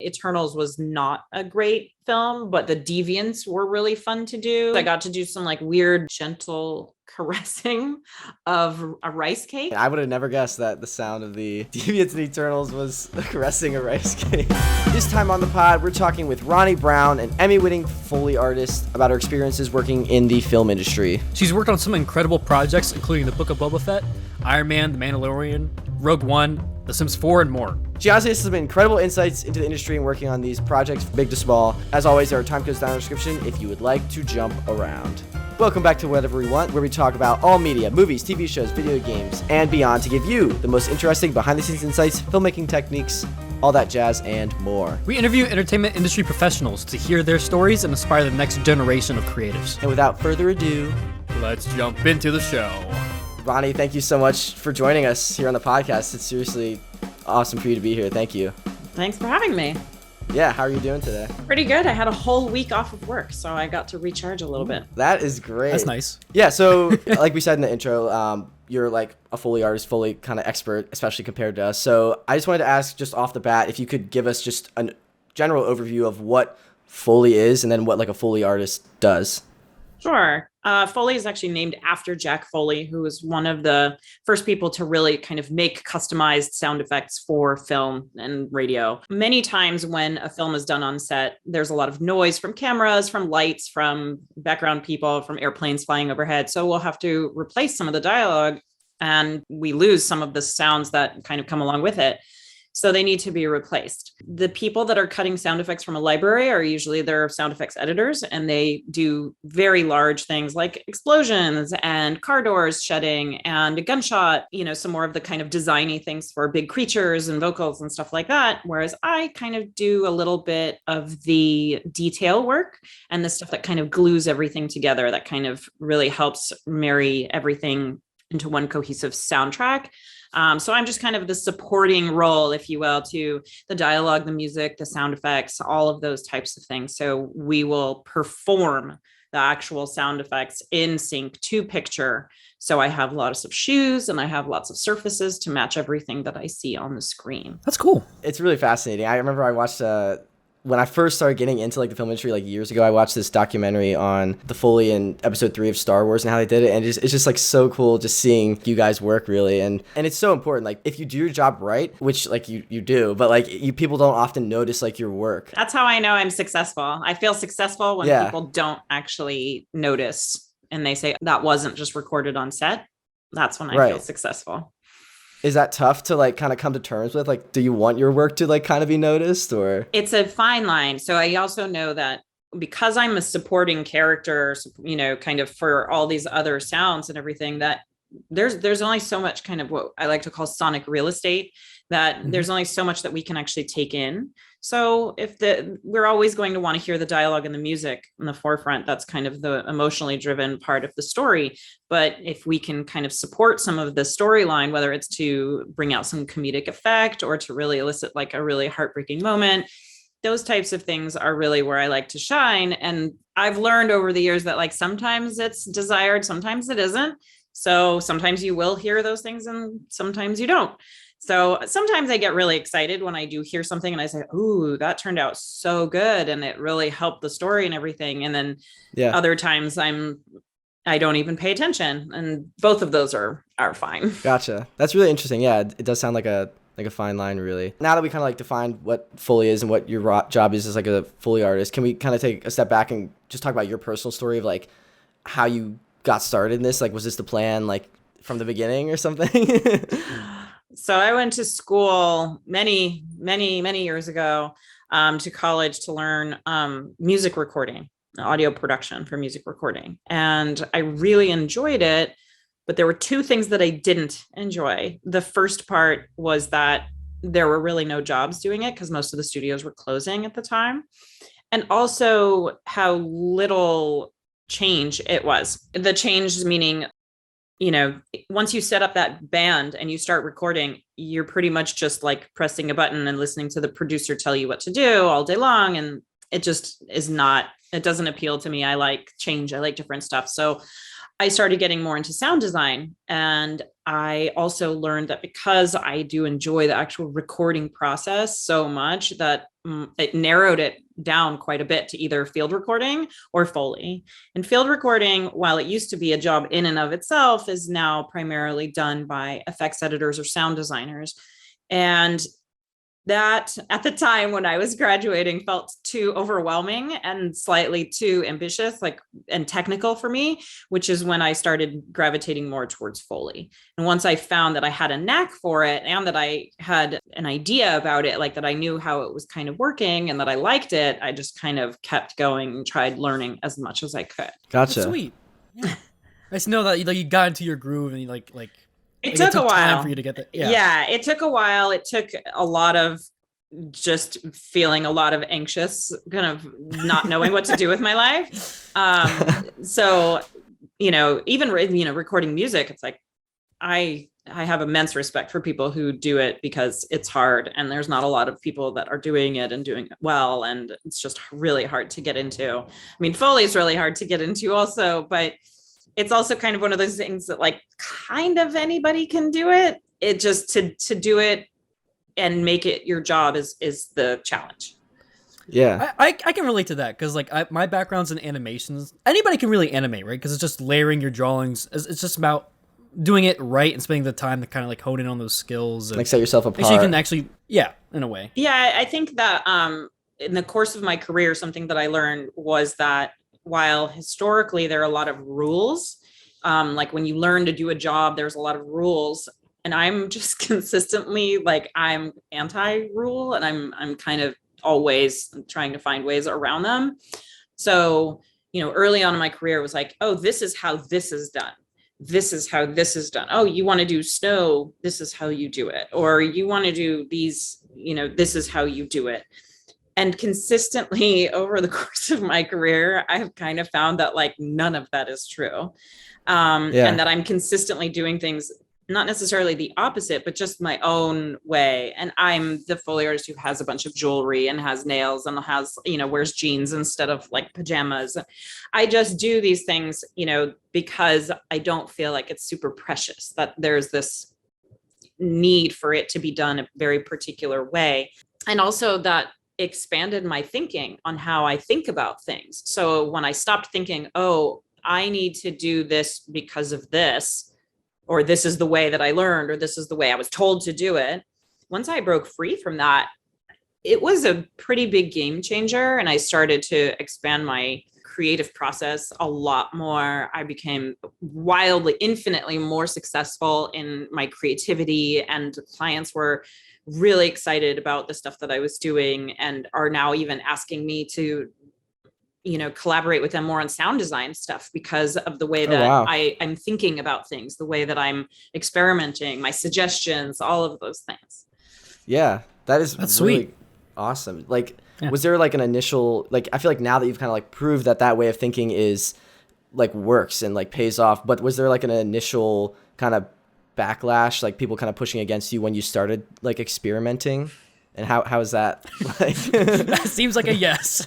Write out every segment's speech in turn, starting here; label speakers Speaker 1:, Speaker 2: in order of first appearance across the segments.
Speaker 1: Eternals was not a great film, but the deviants were really fun to do. I got to do some like weird, gentle caressing of a rice cake.
Speaker 2: I would have never guessed that the sound of the deviants and Eternals was caressing a rice cake. This time on the pod, we're talking with Ronni Brown, an Emmy-winning Foley artist, about her experiences working in the film industry.
Speaker 3: She's worked on some incredible projects, including The Book of Boba Fett, Iron Man, The Mandalorian, Rogue One, The Sims 4, and more.
Speaker 2: She honestly has some incredible insights into the industry and working on these projects, big to small. As always, there are time codes down in the description if you would like to jump around. Welcome back to Whatever We Want, where we talk about all media, movies, TV shows, video games, and beyond to give you the most interesting behind-the-scenes insights, filmmaking techniques, all that jazz, and more.
Speaker 3: We interview entertainment industry professionals to hear their stories and inspire the next generation of creatives.
Speaker 2: And without further ado,
Speaker 3: let's jump into the show.
Speaker 2: Ronni, thank you so much for joining us here on the podcast. It's seriously awesome for you to be here. Thank you.
Speaker 1: Thanks for having me.
Speaker 2: Yeah, how are you doing today?
Speaker 1: Pretty good. I had a whole week off of work, so I got to recharge a little bit.
Speaker 2: That is great.
Speaker 3: That's nice.
Speaker 2: Yeah, so like we said in the intro, you're like a Foley artist, Foley kind of expert, especially compared to us. So I just wanted to ask just off the bat if you could give us just a general overview of what Foley is and then what like a Foley artist does.
Speaker 1: Sure. Foley is actually named after Jack Foley, who was one of the first people to really kind of make customized sound effects for film and radio. Many times when a film is done on set, there's a lot of noise from cameras, from lights, from background people, from airplanes flying overhead. So we'll have to replace some of the dialogue and we lose some of the sounds that kind of come along with it. So they need to be replaced. The people that are cutting sound effects from a library are usually their sound effects editors, and they do very large things like explosions and car doors shutting and a gunshot, some more of the kind of designy things for big creatures and vocals and stuff like that. Whereas I kind of do a little bit of the detail work and the stuff that kind of glues everything together, that kind of really helps marry everything into one cohesive soundtrack. So I'm just kind of the supporting role, if you will, to the dialogue, the music, the sound effects, all of those types of things. So we will perform the actual sound effects in sync to picture. So I have lots of shoes and I have lots of surfaces to match everything that I see on the screen.
Speaker 3: That's cool.
Speaker 2: It's really fascinating. I remember I watched when I first started getting into like the film industry like years ago, I watched this documentary on the Foley in episode 3 of Star Wars and how they did it. And it's just like so cool just seeing you guys work really. And it's so important. Like if you do your job right, which like you do, but like people don't often notice like your work.
Speaker 1: That's how I know I'm successful. I feel successful when people don't actually notice and they say that wasn't just recorded on set. That's when I feel successful.
Speaker 2: Is that tough to like kind of come to terms with? Like, do you want your work to like kind of be noticed or?
Speaker 1: It's a fine line. So I also know that because I'm a supporting character, kind of for all these other sounds and everything, that there's only so much kind of what I like to call sonic real estate, that there's only so much that we can actually take in. So we're always going to want to hear the dialogue and the music in the forefront. That's kind of the emotionally driven part of the story. But if we can kind of support some of the storyline, whether it's to bring out some comedic effect or to really elicit like a really heartbreaking moment, those types of things are really where I like to shine. And I've learned over the years that like sometimes it's desired, sometimes it isn't. So sometimes you will hear those things and sometimes you don't. So sometimes I get really excited when I do hear something and I say, ooh, that turned out so good. And it really helped the story and everything. And then other times I don't even pay attention. And both of those are fine.
Speaker 2: Gotcha. That's really interesting. Yeah, it does sound like a fine line, really. Now that we kind of like defined what Foley is and what your job is as like a Foley artist, can we kind of take a step back and just talk about your personal story of like how you got started in this? Like, was this the plan like from the beginning or something?
Speaker 1: So I went to school many, many, many years ago to college to learn music recording, audio production for music recording. And I really enjoyed it, but there were two things that I didn't enjoy. The first part was that there were really no jobs doing it because most of the studios were closing at the time. And also how little change it was. The change meaning, once you set up that band and you start recording, you're pretty much just like pressing a button and listening to the producer tell you what to do all day long. And it just it doesn't appeal to me. I like change. I like different stuff. So I started getting more into sound design. And I also learned that because I do enjoy the actual recording process so much, that it narrowed it down quite a bit to either field recording or Foley. And field recording, while it used to be a job in and of itself, is now primarily done by effects editors or sound designers. And that at the time when I was graduating felt too overwhelming and slightly too ambitious, and technical for me, which is when I started gravitating more towards Foley. And once I found that I had a knack for it and that I had an idea about it, that I knew how it was kind of working and that I liked it, I just kind of kept going and tried learning as much as I could.
Speaker 2: Gotcha.
Speaker 3: That's sweet. Yeah. Nice to know that you got into your groove and you
Speaker 1: It took a while
Speaker 3: time for you to get that.
Speaker 1: Yeah, it took a while. It took a lot of just feeling a lot of anxious, kind of not knowing what to do with my life. So, even, recording music, it's I have immense respect for people who do it because it's hard and there's not a lot of people that are doing it and doing it well. And it's just really hard to get into. I mean, Foley is really hard to get into also, but it's also kind of one of those things that kind of anybody can do it. It just to do it and make it your job is the challenge.
Speaker 2: Yeah.
Speaker 3: I can relate to that because my background's in animations. Anybody can really animate, right? Because it's just layering your drawings. It's just about doing it right and spending the time to kind of hone in on those skills. And
Speaker 2: set yourself apart.
Speaker 3: So you can actually, in a way.
Speaker 1: Yeah, I think that in the course of my career, something that I learned was that while historically there are a lot of rules, when you learn to do a job, there's a lot of rules, and I'm just consistently I'm anti-rule, and I'm kind of always trying to find ways around them. So, early on in my career it was oh, this is how this is done. This is how this is done. Oh, you want to do snow, this is how you do it. Or you want to do these, this is how you do it. And consistently over the course of my career, I have kind of found that none of that is true. And that I'm consistently doing things, not necessarily the opposite, but just my own way. And I'm the Foley artist who has a bunch of jewelry and has nails and has, wears jeans instead of pajamas. I just do these things, because I don't feel like it's super precious, that there's this need for it to be done a very particular way. And also that expanded my thinking on how I think about things. So when I stopped thinking, oh, I need to do this because of this, or this is the way that I learned, or this is the way I was told to do it. Once I broke free from that, it was a pretty big game changer. And I started to expand my creative process a lot more. I became infinitely more successful in my creativity, and clients were really excited about the stuff that I was doing and are now even asking me to, collaborate with them more on sound design stuff because of the way that I'm thinking about things, the way that I'm experimenting, my suggestions, all of those things.
Speaker 2: Yeah, that's really
Speaker 3: sweet.
Speaker 2: Awesome. Was there an initial, I feel now that you've kind of proved that way of thinking is works and pays off, but was there an initial kind of backlash, people kind of pushing against you when you started experimenting? And how is that
Speaker 3: That seems like a yes.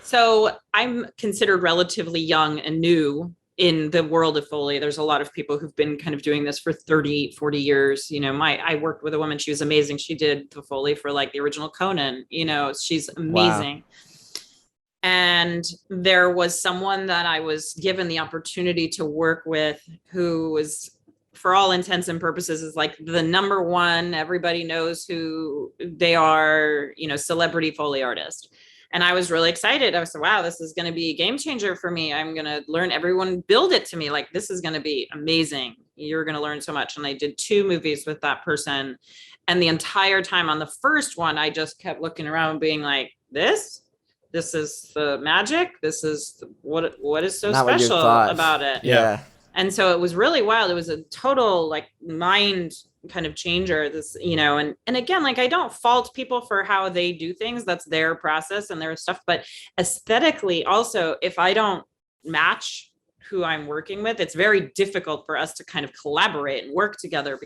Speaker 1: So I'm considered relatively young and new in the world of Foley. There's a lot of people who've been kind of doing this for 30, 40 years. I worked with a woman, she was amazing. She did the Foley for the original Conan, she's amazing. Wow. And there was someone that I was given the opportunity to work with who was, for all intents and purposes, is the number one, everybody knows who they are, celebrity Foley artist. And I was really excited. I was like, wow, this is going to be a game changer for me. I'm going to learn, everyone build it to me. This is going to be amazing. You're going to learn so much. And I did 2 movies with that person. And the entire time on the first one, I just kept looking around being this is the magic. This is what is so
Speaker 2: Not
Speaker 1: special about it.
Speaker 2: Yeah.
Speaker 1: And so it was really wild. It was a total mind kind of changer, this, and again, I don't fault people for how they do things. That's their process and their stuff. But aesthetically also, if I don't match who I'm working with, it's very difficult for us to kind of collaborate and work together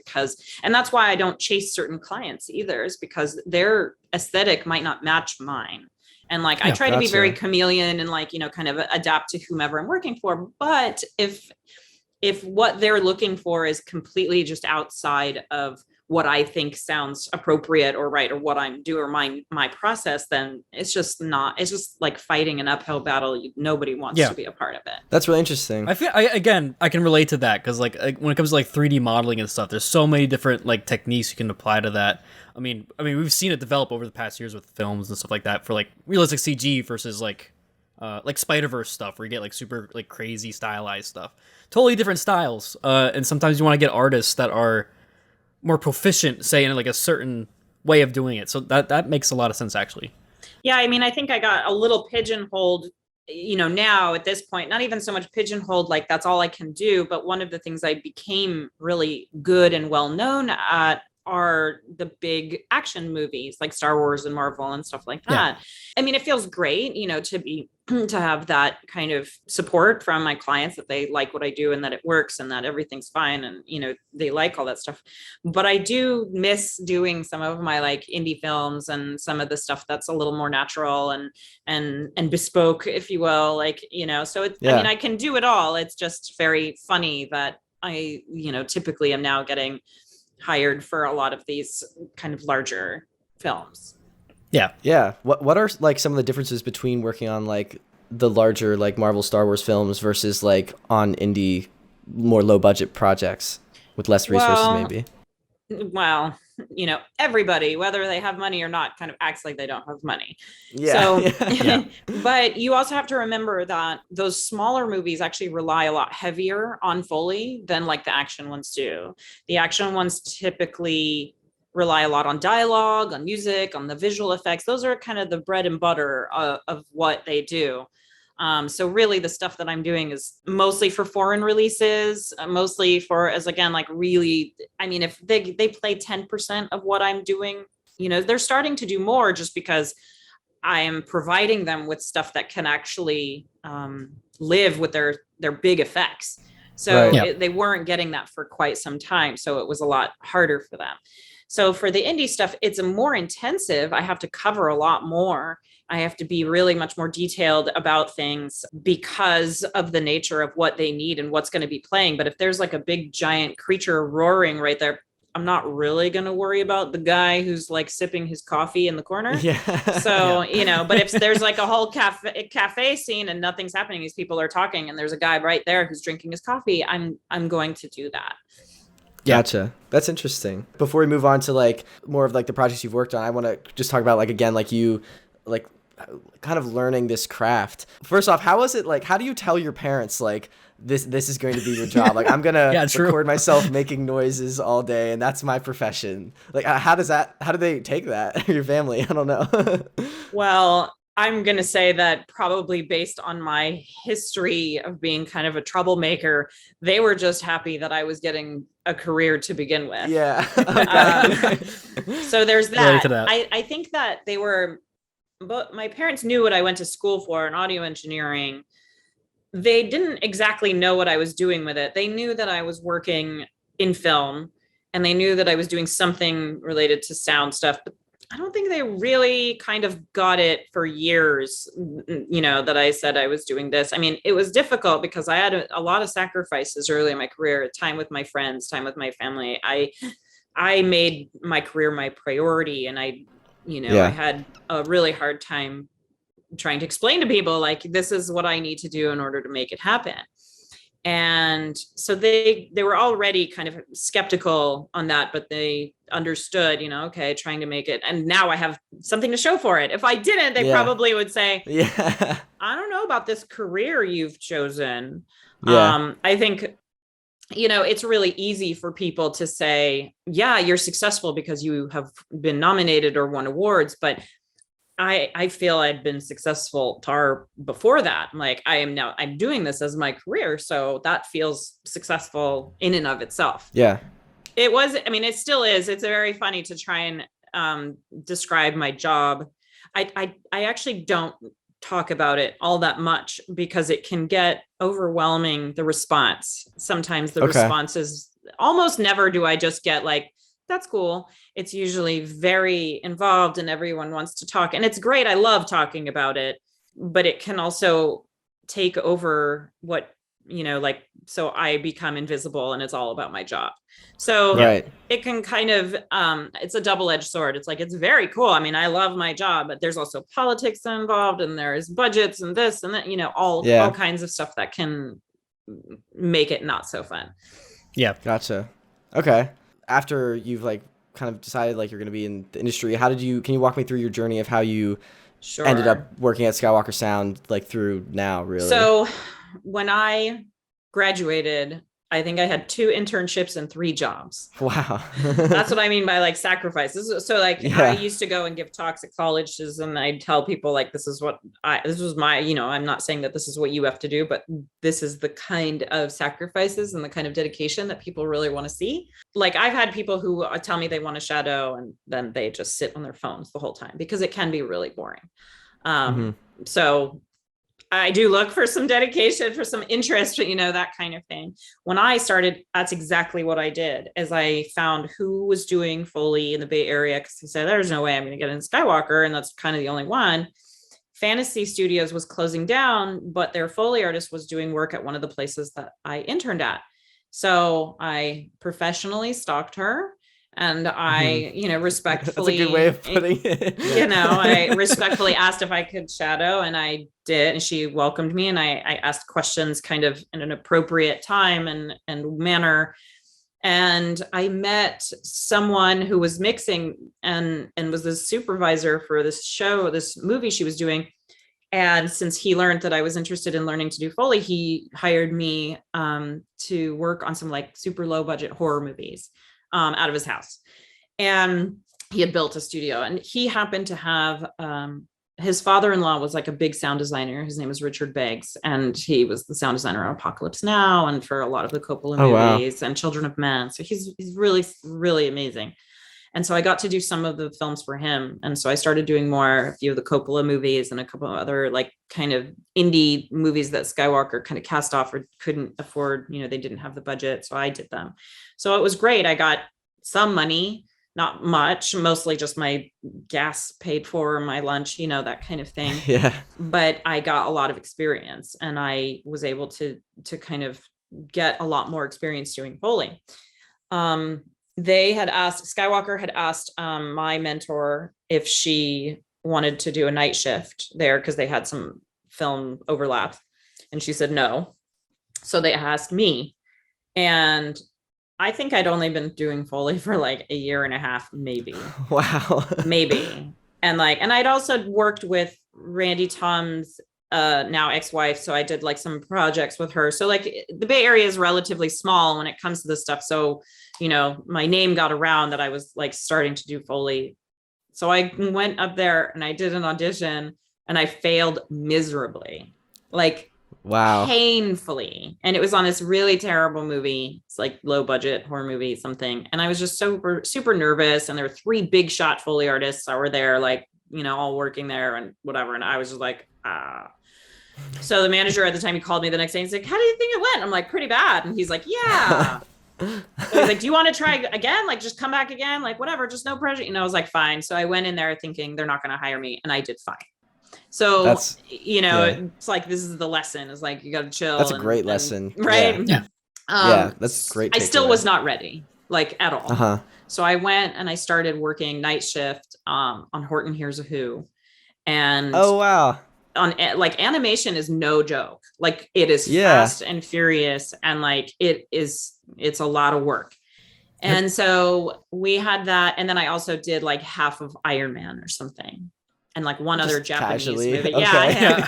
Speaker 1: and that's why I don't chase certain clients either, is because their aesthetic might not match mine. And I try to be very chameleon and kind of adapt to whomever I'm working for. But if what they're looking for is completely just outside of what I think sounds appropriate or right or what I'm doing or my process, then it's just like fighting an uphill battle. Nobody wants to be a part of it.
Speaker 2: That's really interesting.
Speaker 3: I can relate to that because like when it comes to like 3D modeling and stuff, there's so many different like techniques you can apply to that. I mean, we've seen it develop over the past years with films and stuff like that for like realistic CG versus like Spider-Verse stuff where you get like super like crazy stylized stuff. Totally different styles. And sometimes you want to get artists that are more proficient, say, in like a certain way of doing it. So that makes a lot of sense, actually.
Speaker 1: Yeah, I mean, I think I got a little pigeonholed, now at this point, not even so much pigeonholed, like that's all I can do. But one of the things I became really good and well known at are the big action movies like Star Wars and Marvel and stuff like that. Yeah. I mean, it feels great, to have that kind of support from my clients that they like what I do and that it works and that everything's fine and, they like all that stuff. But I do miss doing some of my like indie films and some of the stuff that's a little more natural and bespoke, if you will, like, so it's, I mean, I can do it all. It's just very funny that I, typically am now getting hired for a lot of these kind of larger films.
Speaker 2: Yeah. What are like some of the differences between working on like the larger like Marvel Star Wars films versus like on indie more low budget projects with less resources maybe?
Speaker 1: Well, everybody, whether they have money or not, kind of acts like they don't have money.
Speaker 2: Yeah.
Speaker 1: So, but you also have to remember that those smaller movies actually rely a lot heavier on Foley than like the action ones do. The action ones typically rely a lot on dialogue, on music, on the visual effects. Those are kind of the bread and butter of what they do. So really the stuff that I'm doing is mostly for foreign releases, mostly for as again, like really, I mean, if they play 10% of what I'm doing, they're starting to do more just because I am providing them with stuff that can actually live with their big effects. So they weren't getting that for quite some time. So it was a lot harder for them. So for the indie stuff, it's a more intensive. I have to cover a lot more. I have to be really much more detailed about things because of the nature of what they need and what's going to be playing. But if there's like a big giant creature roaring right there, I'm not really going to worry about the guy who's like sipping his coffee in the corner.
Speaker 2: Yeah.
Speaker 1: So, but if there's like a whole cafe scene and nothing's happening, these people are talking and there's a guy right there who's drinking his coffee, I'm going to do that.
Speaker 2: Gotcha. That's interesting. Before we move on to like more of like the projects you've worked on, I want to just talk about like, again, like you like kind of learning this craft. First off, how is it like, how do you tell your parents like this is going to be your job? Like I'm going to record myself making noises all day and that's my profession. Like how do they take that? Your family? I don't know.
Speaker 1: Well, I'm going to say that probably based on my history of being kind of a troublemaker, they were just happy that I was getting a career to begin with.
Speaker 2: Yeah.
Speaker 1: So there's that. I think that but my parents knew what I went to school for in audio engineering. They didn't exactly know what I was doing with it. They knew that I was working in film and they knew that I was doing something related to sound stuff, but I don't think they really kind of got it for years, that I said I was doing this. I mean, it was difficult because I had a lot of sacrifices early in my career, time with my friends, time with my family. I made my career my priority and I had a really hard time trying to explain to people like, this is what I need to do in order to make it happen. And so they were already kind of skeptical on that, but they understood, okay, trying to make it. And now I have something to show for it. If I didn't, they probably would say, I don't know about this career you've chosen. I think, it's really easy for people to say, yeah, you're successful because you have been nominated or won awards, but I feel I'd been successful far before that. Like I'm doing this as my career. So that feels successful in and of itself.
Speaker 2: Yeah.
Speaker 1: It was, it still is. It's very funny to try and describe my job. I actually don't talk about it all that much because it can get overwhelming, the response. Sometimes the response is almost never do I just get like, that's cool. It's usually very involved and everyone wants to talk. And it's great. I love talking about it, but it can also take over what like, so I become invisible and it's all about my job. So
Speaker 2: Right.
Speaker 1: it can kind of, it's a double-edged sword. It's like, it's very cool. I mean, I love my job, but there's also politics involved, and there's budgets and this and that, all kinds of stuff that can make it not so fun.
Speaker 3: Yeah.
Speaker 2: Gotcha. Okay. After you've like kind of decided like you're going to be in the industry, can you walk me through your journey of how you ended up working at Skywalker Sound, like through now, really?
Speaker 1: So when I graduated, I think I had 2 internships and 3 jobs.
Speaker 2: Wow.
Speaker 1: That's what I mean by like sacrifices. So like I used to go and give talks at colleges, and I'd tell people like, this was my, I'm not saying that this is what you have to do, but this is the kind of sacrifices and the kind of dedication that people really want to see. Like, I've had people who tell me they want to shadow, and then they just sit on their phones the whole time, because it can be really boring. So I do look for some dedication, for some interest, that kind of thing. When I started, that's exactly what I did, as I found who was doing Foley in the Bay Area, because I said, there's no way I'm going to get into Skywalker, and that's kind of the only one. Fantasy Studios was closing down, but their Foley artist was doing work at one of the places that I interned at. So I professionally stalked her. And I, respectfully,
Speaker 2: that's a good way of putting it.
Speaker 1: I respectfully asked if I could shadow, and I did. And she welcomed me, and I asked questions kind of in an appropriate time and manner. And I met someone who was mixing and was the supervisor for this movie she was doing. And since he learned that I was interested in learning to do Foley, he hired me to work on some like super low budget horror movies out of his house. And he had built a studio, and he happened to have his father-in-law was like a big sound designer. His name was Richard Beggs, and he was the sound designer on Apocalypse Now and for a lot of the Coppola movies and Children of Men. So he's really, really amazing. And so I got to do some of the films for him. And so I started doing a few of the Coppola movies and a couple of other like kind of indie movies that Skywalker kind of cast off or couldn't afford, they didn't have the budget. So I did them. So it was great. I got some money, not much, mostly just my gas paid for, my lunch, that kind of thing.
Speaker 2: Yeah.
Speaker 1: But I got a lot of experience, and I was able to kind of get a lot more experience doing Foley. Skywalker had asked my mentor if she wanted to do a night shift there, because they had some film overlap, and she said no. So they asked me, and I think I'd only been doing Foley for like a year and a half, maybe.
Speaker 2: Wow.
Speaker 1: Maybe. And I'd also worked with Randy Tom's now ex-wife. So I did like some projects with her. So like the Bay Area is relatively small when it comes to this stuff. So, my name got around that I was like starting to do Foley. So I went up there and I did an audition, and I failed miserably. Like, wow, painfully. And it was on this really terrible movie. It's like low budget horror movie, something. And I was just super, super nervous. And there were 3 big shot Foley artists that were there, like, all working there and whatever. And I was just like, So the manager at the time, he called me the next day and he's like, how do you think it went? I'm like, pretty bad. And he's like, yeah. So he's like, do you want to try again? Like, just come back again? Like, whatever, just no pressure. I was like, fine. So I went in there thinking they're not going to hire me. And I did fine. So, it's like, this is the lesson. It's like, you got to chill.
Speaker 2: That's a great lesson.
Speaker 1: Right.
Speaker 2: Yeah. That's great.
Speaker 1: I still was not ready, like, at all. So I went and I started working night shift on Horton Hears a Who. And
Speaker 2: oh, wow.
Speaker 1: On like, animation is no joke. Like, it is fast and furious. And like, it's a lot of work. And so we had that. And then I also did like half of Iron Man or something. And like one other Japanese movie. Okay. Yeah.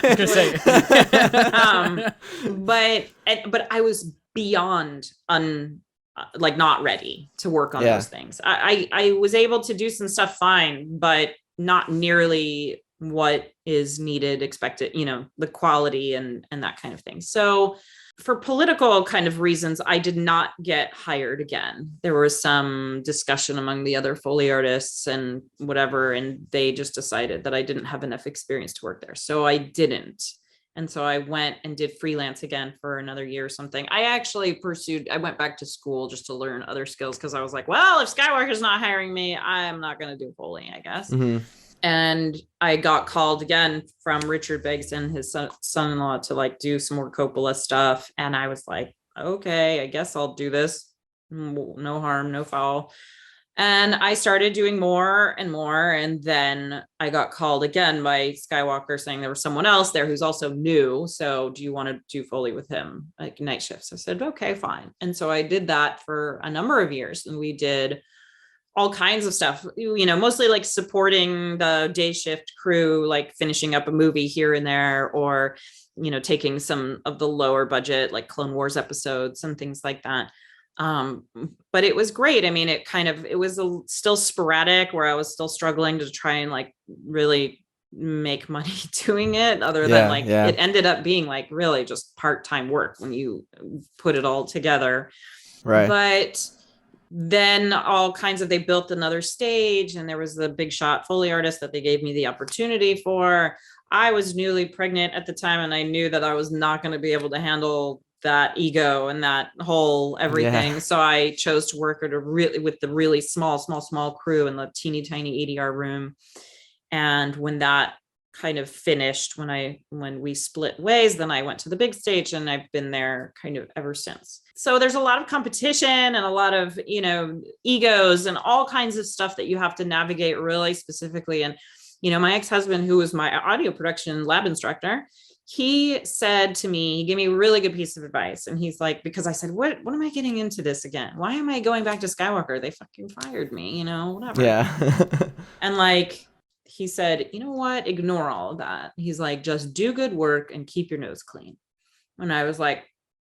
Speaker 1: But I was beyond not ready to work on those things. I was able to do some stuff fine, but not nearly what is needed, expected, the quality and that kind of thing. So for political kind of reasons, I did not get hired again. There was some discussion among the other Foley artists and whatever, and they just decided that I didn't have enough experience to work there. So I didn't. And so I went and did freelance again for another year or something. I went back to school just to learn other skills, because I was like, well, if Skywalker's not hiring me, I'm not going to do Foley, I guess. And I got called again from Richard Biggs and his son-in-law to like do some more Coppola stuff. And I was like, okay, I guess I'll do this. No harm, no foul. And I started doing more and more. And then I got called again by Skywalker saying there was someone else there who's also new. So do you want to do Foley with him, like night shifts? I said, okay, fine. And so I did that for a number of years. And we did all kinds of stuff, mostly like supporting the day shift crew, like finishing up a movie here and there, or, taking some of the lower budget, like Clone Wars episodes and things like that. But it was great. I mean, it was still sporadic where I was still struggling to try and like really make money doing it, other than it ended up being like really just part-time work when you put it all together.
Speaker 2: Right.
Speaker 1: But then they built another stage, and there was the big shot Foley artist that they gave me the opportunity for. I was newly pregnant at the time, and I knew that I was not going to be able to handle that ego and that whole everything. Yeah. So I chose to work with the really small crew in the teeny tiny ADR room. And when that kind of finished, when we split ways, then I went to the big stage, and I've been there kind of ever since. So there's a lot of competition and a lot of, egos and all kinds of stuff that you have to navigate really specifically. And, my ex-husband, who was my audio production lab instructor, he said to me, he gave me a really good piece of advice. And he's like, because I said, what am I getting into this again? Why am I going back to Skywalker? They fucking fired me, whatever.
Speaker 2: Yeah.
Speaker 1: And he said, you know what? Ignore all of that. He's like, just do good work and keep your nose clean. And I was like,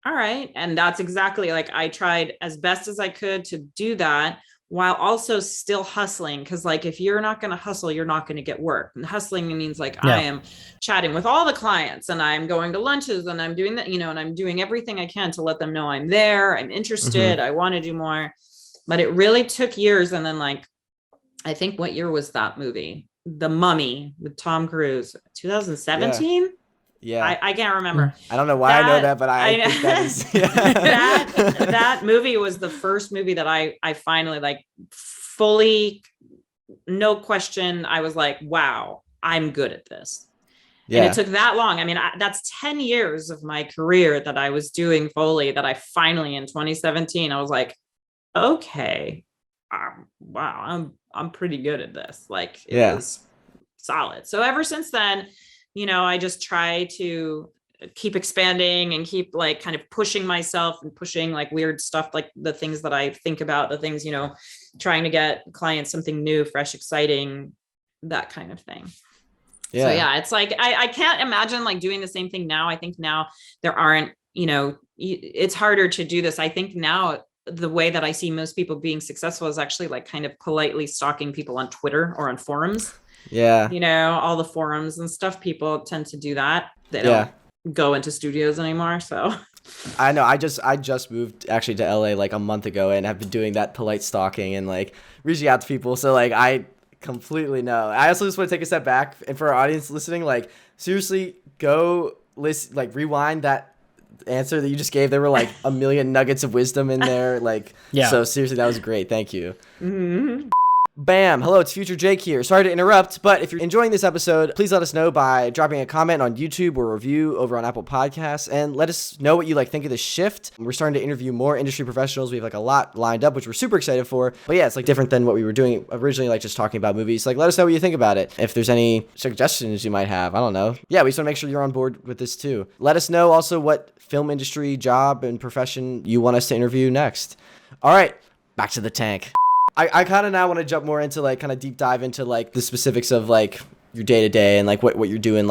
Speaker 1: all right. And that's exactly I tried as best as I could to do that while also still hustling. Cause if you're not going to hustle, you're not going to get work. And hustling means I am chatting with all the clients, and I'm going to lunches, and I'm doing that, and I'm doing everything I can to let them know I'm there. I'm interested. I want to do more, but it really took years. And then I think what year was that movie? The Mummy with Tom Cruise, 2017.
Speaker 2: Yeah.
Speaker 1: I can't remember.
Speaker 2: I don't know why I know that, but I think that is
Speaker 1: that movie was the first movie that I finally fully, no question. I was like, wow, I'm good at this. Yeah. And it took that long. I mean, that's 10 years of my career that I was doing Foley, that I finally in 2017, I was like, okay, wow, I'm pretty good at this. It was solid. So ever since then, I just try to keep expanding and keep kind of pushing myself and pushing weird stuff, the things that I think about, the things, trying to get clients something new, fresh, exciting, that kind of thing. Yeah. So yeah, it's I can't imagine doing the same thing now. I think now there aren't, it's harder to do this. I think now the way that I see most people being successful is actually kind of politely stalking people on Twitter or on forums.
Speaker 2: Yeah.
Speaker 1: All the forums and stuff, people tend to do that. They don't go into studios anymore. So
Speaker 2: I know. I just moved actually to LA a month ago, and have been doing that polite stalking and reaching out to people. So I completely know. I also just want to take a step back, and for our audience listening, seriously, go listen, rewind that answer that you just gave. There were a million nuggets of wisdom in there. So seriously, that was great. Thank you. Mm-hmm. Bam! Hello, it's Future Jake here. Sorry to interrupt, but if you're enjoying this episode, please let us know by dropping a comment on YouTube or review over on Apple Podcasts, and let us know what you think of this shift. We're starting to interview more industry professionals. We have a lot lined up, which we're super excited for. But yeah, it's different than what we were doing originally, just talking about movies. Let us know what you think about it. If there's any suggestions you might have, I don't know. Yeah, we just want to make sure you're on board with this too. Let us know also what film industry job and profession you want us to interview next. All right, back to the tank. I kind of now want to jump more into kind of deep dive into the specifics of your day to day and what you're doing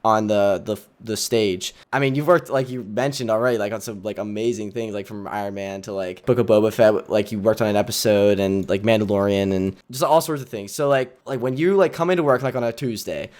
Speaker 2: on the stage. I mean, you've worked you mentioned already on some amazing things from Iron Man to Book of Boba Fett. You worked on an episode and Mandalorian and just all sorts of things. So when you come into work on a Tuesday,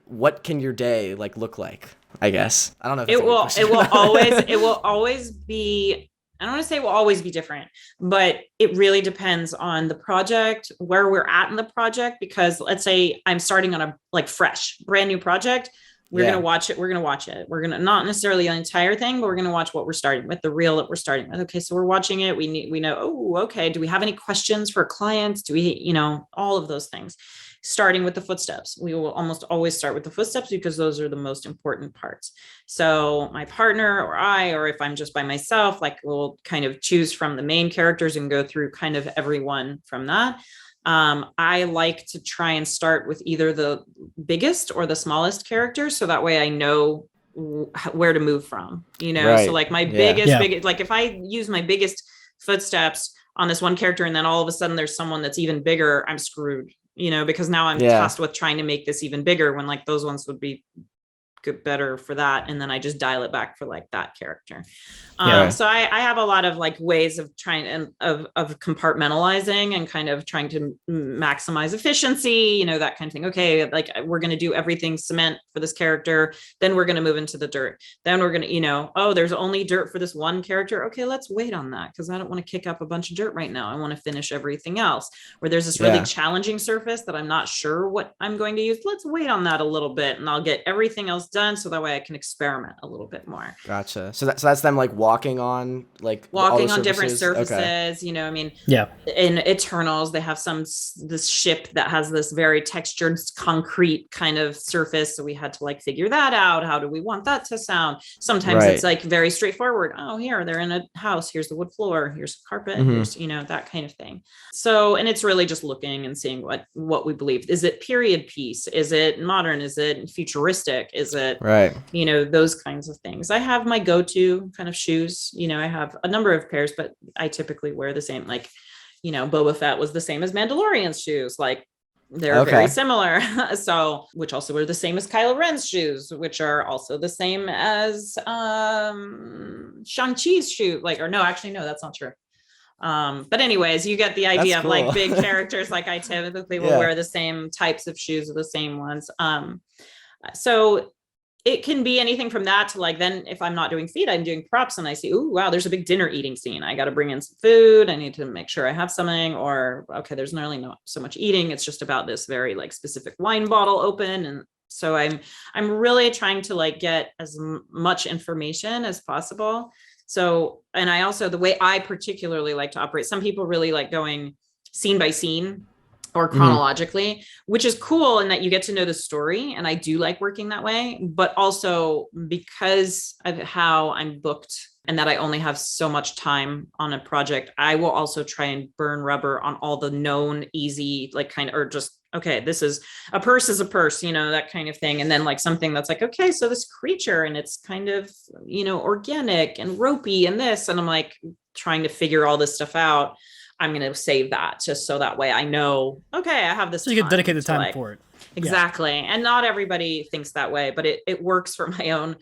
Speaker 2: what can your day look like? I guess I don't know if
Speaker 1: it will always be. I don't want to say it will always be different, but it really depends on the project, where we're at in the project. Because let's say I'm starting on a fresh, brand new project. We're going to watch it. We're going to watch it. We're going to not necessarily the entire thing, but we're going to watch what we're starting with, the reel that we're starting with. Okay. So we're watching it. We know, oh, okay. Do we have any questions for clients? Do we, all of those things. starting with the footsteps. We will almost always start with the footsteps because those are the most important parts. So my partner or I, or if I'm just by myself, like we'll kind of choose from the main characters and go through kind of everyone from that. I like to try and start with either the biggest or the smallest character. So that way I know where to move from,
Speaker 2: Right.
Speaker 1: So like my biggest, like if I use my biggest footsteps on this one character and then all of a sudden there's someone that's even bigger, I'm screwed, because now I'm tasked with trying to make this even bigger when like those ones would be good, better for that. And then I just dial it back for like that character. So I have a lot of like ways of trying and of compartmentalizing and kind of trying to maximize efficiency, that kind of thing. Okay, like we're going to do everything cement for this character. Then we're going to move into the dirt. Then we're going to, oh, there's only dirt for this one character. Okay, let's wait on that because I don't want to kick up a bunch of dirt right now. I want to finish everything else. Where there's this really challenging surface that I'm not sure what I'm going to use. Let's wait on that a little bit and I'll get everything else done so that way I can experiment a little bit more.
Speaker 2: Gotcha. So that's them like walking on
Speaker 1: different surfaces. Okay. In Eternals they have this ship that has this very textured concrete kind of surface, so we had to like figure that out. How do we want that to sound? Sometimes it's like very straightforward. Oh, here they're in a house, here's the wood floor, here's the carpet, here's that kind of thing. So, and it's really just looking and seeing what we believe. Is it period piece? Is it modern? Is it futuristic? Is it those kinds of things. I have my go-to kind of shoes. I have a number of pairs, but I typically wear the same. Like, Boba Fett was the same as Mandalorian's shoes. Like they're very similar. So, which also were the same as Kylo Ren's shoes, which are also the same as Shang-Chi's shoe. Like, or no, actually, no, that's not true. But anyways, you get the idea of like big characters. Like I typically will wear the same types of shoes or the same ones. So it can be anything from that to like, then if I'm not doing feet, I'm doing props and I see, oh, wow, there's a big dinner eating scene. I got to bring in some food. I need to make sure I have something, or, okay, there's not really not so much eating. It's just about this very like specific wine bottle open. And so I'm really trying to like get as much information as possible. So, and I also, the way I particularly like to operate, some people really like going scene by scene or chronologically, which is cool in that you get to know the story. And I do like working that way, but also because of how I'm booked and that I only have so much time on a project, I will also try and burn rubber on all the known, easy, like kind of, or just, okay, this is a purse, that kind of thing. And then like something that's like, okay, so this creature and it's kind of, organic and ropey and this, and I'm like trying to figure all this stuff out. I'm going to save that just so that way I know, okay, I have this.
Speaker 3: So you can dedicate the time for it.
Speaker 1: Exactly. And not everybody thinks that way, but it works for my own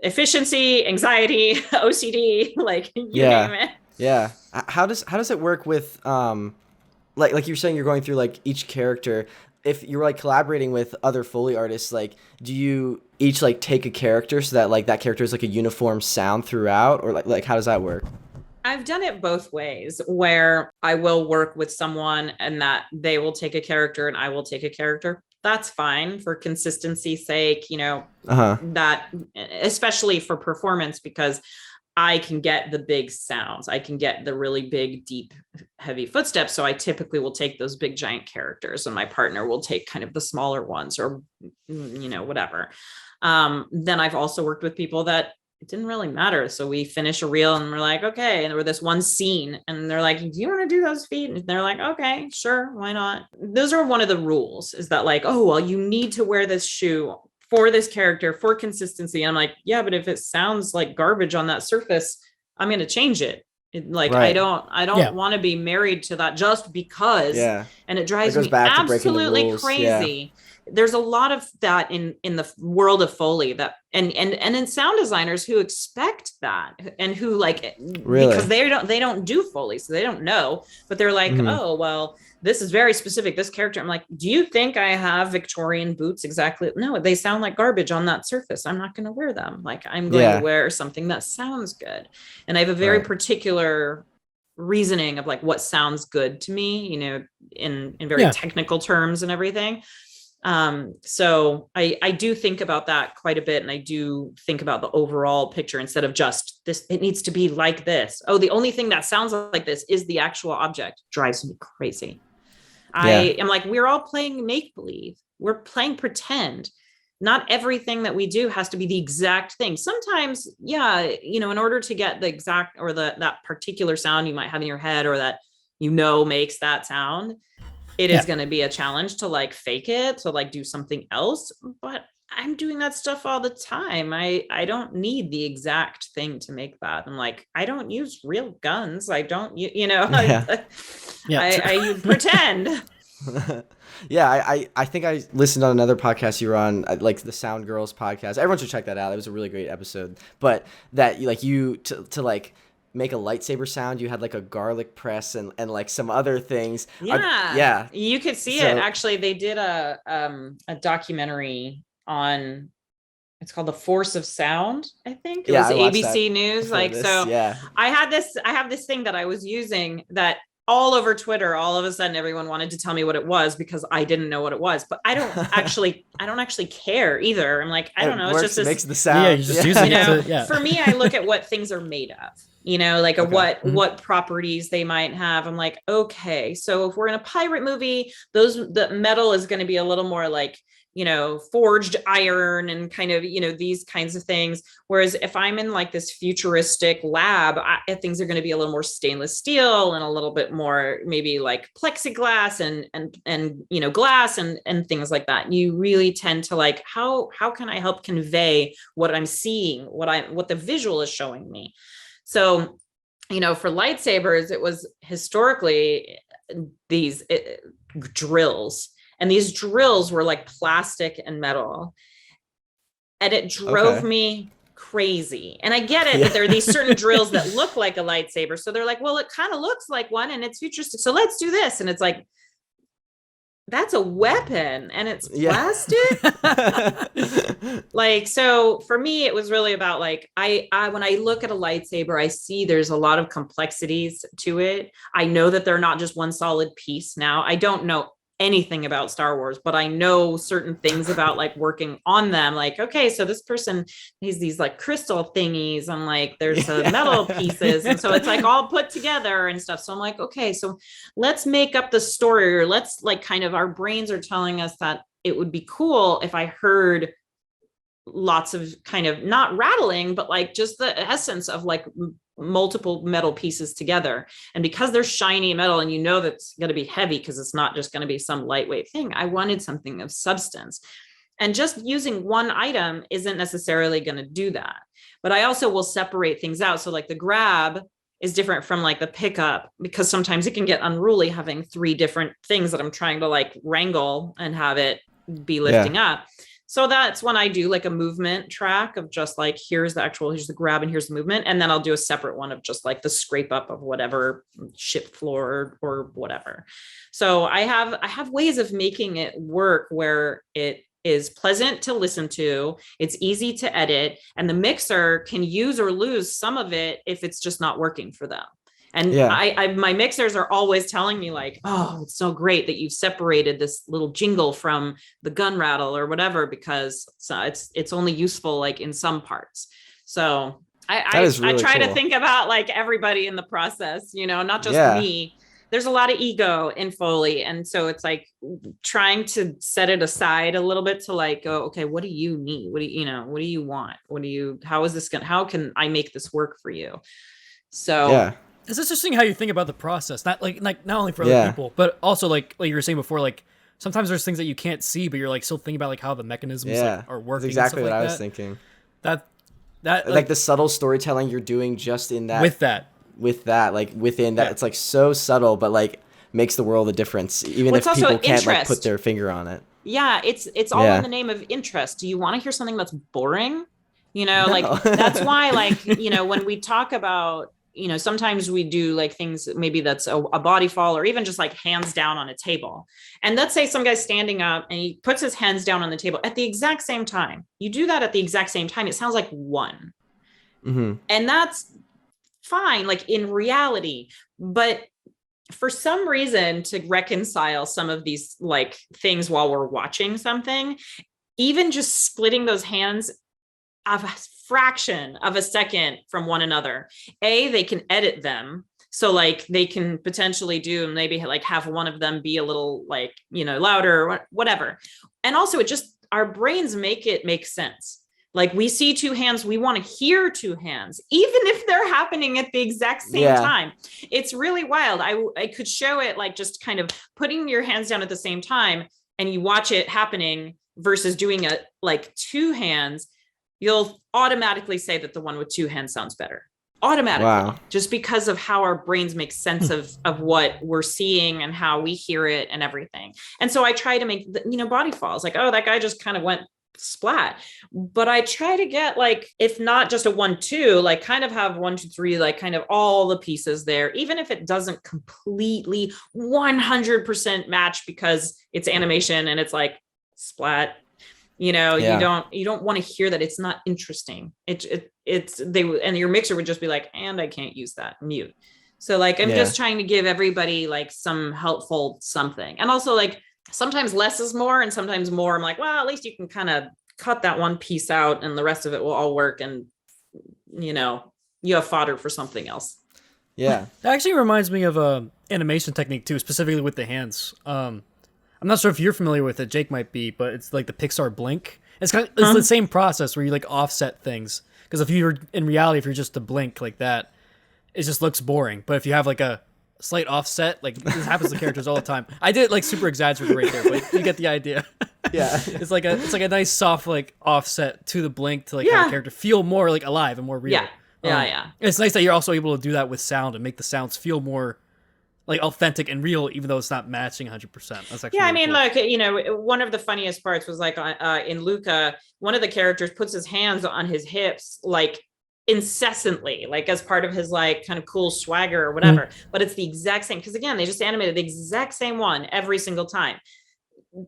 Speaker 1: efficiency, anxiety, OCD, like you name it.
Speaker 2: Yeah. How does it work with, like you're saying, you're going through like each character. If you're like collaborating with other Foley artists, like, do you each like take a character so that like that character is like a uniform sound throughout, or like how does that work?
Speaker 1: I've done it both ways, where I will work with someone and that they will take a character and I will take a character. That's fine for consistency's sake, that especially for performance, because I can get the big sounds. I can get the really big, deep, heavy footsteps. So I typically will take those big, giant characters and my partner will take kind of the smaller ones or, whatever. Then I've also worked with people that it didn't really matter. So we finish a reel and we're like, okay. And we're this one scene and they're like, do you want to do those feet? And they're like, okay, sure. Why not? Those are one of the rules, is that like, oh, well, you need to wear this shoe for this character for consistency. And I'm like, yeah, but if it sounds like garbage on that surface, I'm going to change it. I don't want to be married to that just because. Yeah. And it drives me absolutely crazy. Yeah. There's a lot of that in the world of Foley that and in sound designers who expect that and who like, really? Because they don't do Foley, so they don't know, but they're like, oh, well, this is very specific, this character. I'm like, do you think I have Victorian boots exactly? No, they sound like garbage on that surface. I'm not going to wear them. Like, I'm going to wear something that sounds good. And I have a very particular reasoning of like what sounds good to me, in very technical terms and everything. So I do think about that quite a bit. And I do think about the overall picture instead of just this, it needs to be like this. Oh, the only thing that sounds like this is the actual object. Drives me crazy. I am like, we're all playing make believe. We're playing pretend. Not everything that we do has to be the exact thing. Sometimes, in order to get the exact or that particular sound you might have in your head or that makes that sound, it is going to be a challenge to like fake it, to like do something else. But I'm doing that stuff all the time. I don't need the exact thing to make that. I'm like, I don't use real guns. I don't, I pretend.
Speaker 2: I think I listened on another podcast you were on, like the Sound Girls podcast. Everyone should check that out. It was a really great episode. But that like to like make a lightsaber sound, you had like a garlic press and like some other things.
Speaker 1: You could see it. Actually, they did a documentary on, it's called The Force of Sound, I think. It was ABC News. I have this thing that I was using that all over Twitter, all of a sudden everyone wanted to tell me what it was because I didn't know what it was, but I don't actually care either. I'm like, I don't know. It's just this,
Speaker 2: makes the sound.
Speaker 3: Yeah, you're just using it.
Speaker 1: For me, I look at what things are made of, like what properties they might have. I'm like, okay, so if we're in a pirate movie, the metal is going to be a little more like, forged iron and kind of, these kinds of things. Whereas if I'm in like this futuristic lab, things are going to be a little more stainless steel and a little bit more maybe like plexiglass and glass and things like that. You really tend to like, how can I help convey what I'm seeing, what the visual is showing me? So, for lightsabers, it was historically these drills. And these drills were like plastic and metal. And it drove me crazy. And I get it that there are these certain drills that look like a lightsaber. So they're like, well, it kind of looks like one and it's futuristic. So let's do this. And it's like, that's a weapon and it's plastic. Like, so for me, it was really about like, I when I look at a lightsaber, I see there's a lot of complexities to it. I know that they're not just one solid piece. Now, I don't know anything about Star Wars, but I know certain things about like working on them. Like, okay, so this person has these like crystal thingies and like there's metal pieces. And so it's like all put together and stuff. So I'm like, okay, so let's make up the story, or let's like kind of, our brains are telling us that it would be cool if I heard lots of kind of not rattling, but like just the essence of like multiple metal pieces together. And because they're shiny metal and that's going to be heavy because it's not just going to be some lightweight thing, I wanted something of substance. And just using one item isn't necessarily going to do that. But I also will separate things out. So like the grab is different from like the pickup, because sometimes it can get unruly having 3 different things that I'm trying to like wrangle and have it be lifting up. So that's when I do like a movement track of just like, here's the grab and here's the movement. And then I'll do a separate one of just like the scrape up of whatever ship floor or whatever. So I have ways of making it work where it is pleasant to listen to, it's easy to edit, and the mixer can use or lose some of it if it's just not working for them. And my mixers are always telling me like, oh, it's so great that you've separated this little jingle from the gun rattle or whatever, because it's only useful like in some parts. So I try to think about like everybody in the process, not just me. There's a lot of ego in Foley. And so it's like trying to set it aside a little bit to like, go, okay, what do you need? What do you want? How can I make this work for you? So
Speaker 3: it's interesting how you think about the process, not only for other people, but also like you were saying before, like sometimes there's things that you can't see, but you're like still thinking about like how the mechanisms are working.
Speaker 2: That's exactly
Speaker 3: and stuff
Speaker 2: what
Speaker 3: like
Speaker 2: I was thinking.
Speaker 3: That
Speaker 2: like the subtle storytelling you're doing just in that with that like within that, it's like so subtle, but like makes the world a difference, even if people can't like put their finger on it.
Speaker 1: Yeah, it's all in the name of interest. Do you want to hear something that's boring? Like that's why like when we talk about, sometimes we do like things, maybe that's a body fall or even just like hands down on a table. And let's say some guy's standing up and he puts his hands down on the table at the exact same time. You do that at the exact same time. It sounds like one.
Speaker 2: Mm-hmm.
Speaker 1: And that's fine, like in reality. But for some reason, to reconcile some of these like things while we're watching something, even just splitting those hands a fraction of a second from one another, they can edit them So like they can potentially do maybe like have one of them be a little like, louder or whatever. And also it just, our brains make it make sense. Like we see two hands, we want to hear two hands, even if they're happening at the exact same time. It's really wild. I could show it like just kind of putting your hands down at the same time and you watch it happening versus doing it like two hands. You'll automatically say that the one with two hands sounds better. Automatically, just because of how our brains make sense of what we're seeing and how we hear it and everything. And so I try to make, body falls like, oh, that guy just kind of went splat. But I try to get like, if not just a 1-2, like kind of have 1-2-3, like kind of all the pieces there, even if it doesn't completely 100% match because it's animation and it's like splat. You don't want to hear that. It's not interesting. And your mixer would just be like, and I can't use that, mute. So like, I'm just trying to give everybody like some helpful something. And also like sometimes less is more and sometimes more. I'm like, well, at least you can kind of cut that one piece out and the rest of it will all work. And, you have fodder for something else.
Speaker 3: Yeah. That actually reminds me of a animation technique too, specifically with the hands. I'm not sure if you're familiar with it. Jake might be, but it's like the Pixar blink. It's kind of it's the same process where you like offset things. Because if you're in reality, if you're just to blink like that, it just looks boring. But if you have like a slight offset, like this happens to characters all the time. I did it like super exaggerated right there, but you get the idea.
Speaker 2: Yeah,
Speaker 3: it's like a nice soft like offset to the blink to like have the character feel more like alive and more real.
Speaker 1: Yeah.
Speaker 3: It's nice that you're also able to do that with sound and make the sounds feel more like authentic and real, even though it's not matching 100%. That's actually
Speaker 1: really cool. Like, one of the funniest parts was like in Luca, one of the characters puts his hands on his hips, like incessantly, like as part of his like kind of cool swagger or whatever, but it's the exact same. Cause again, they just animated the exact same one every single time.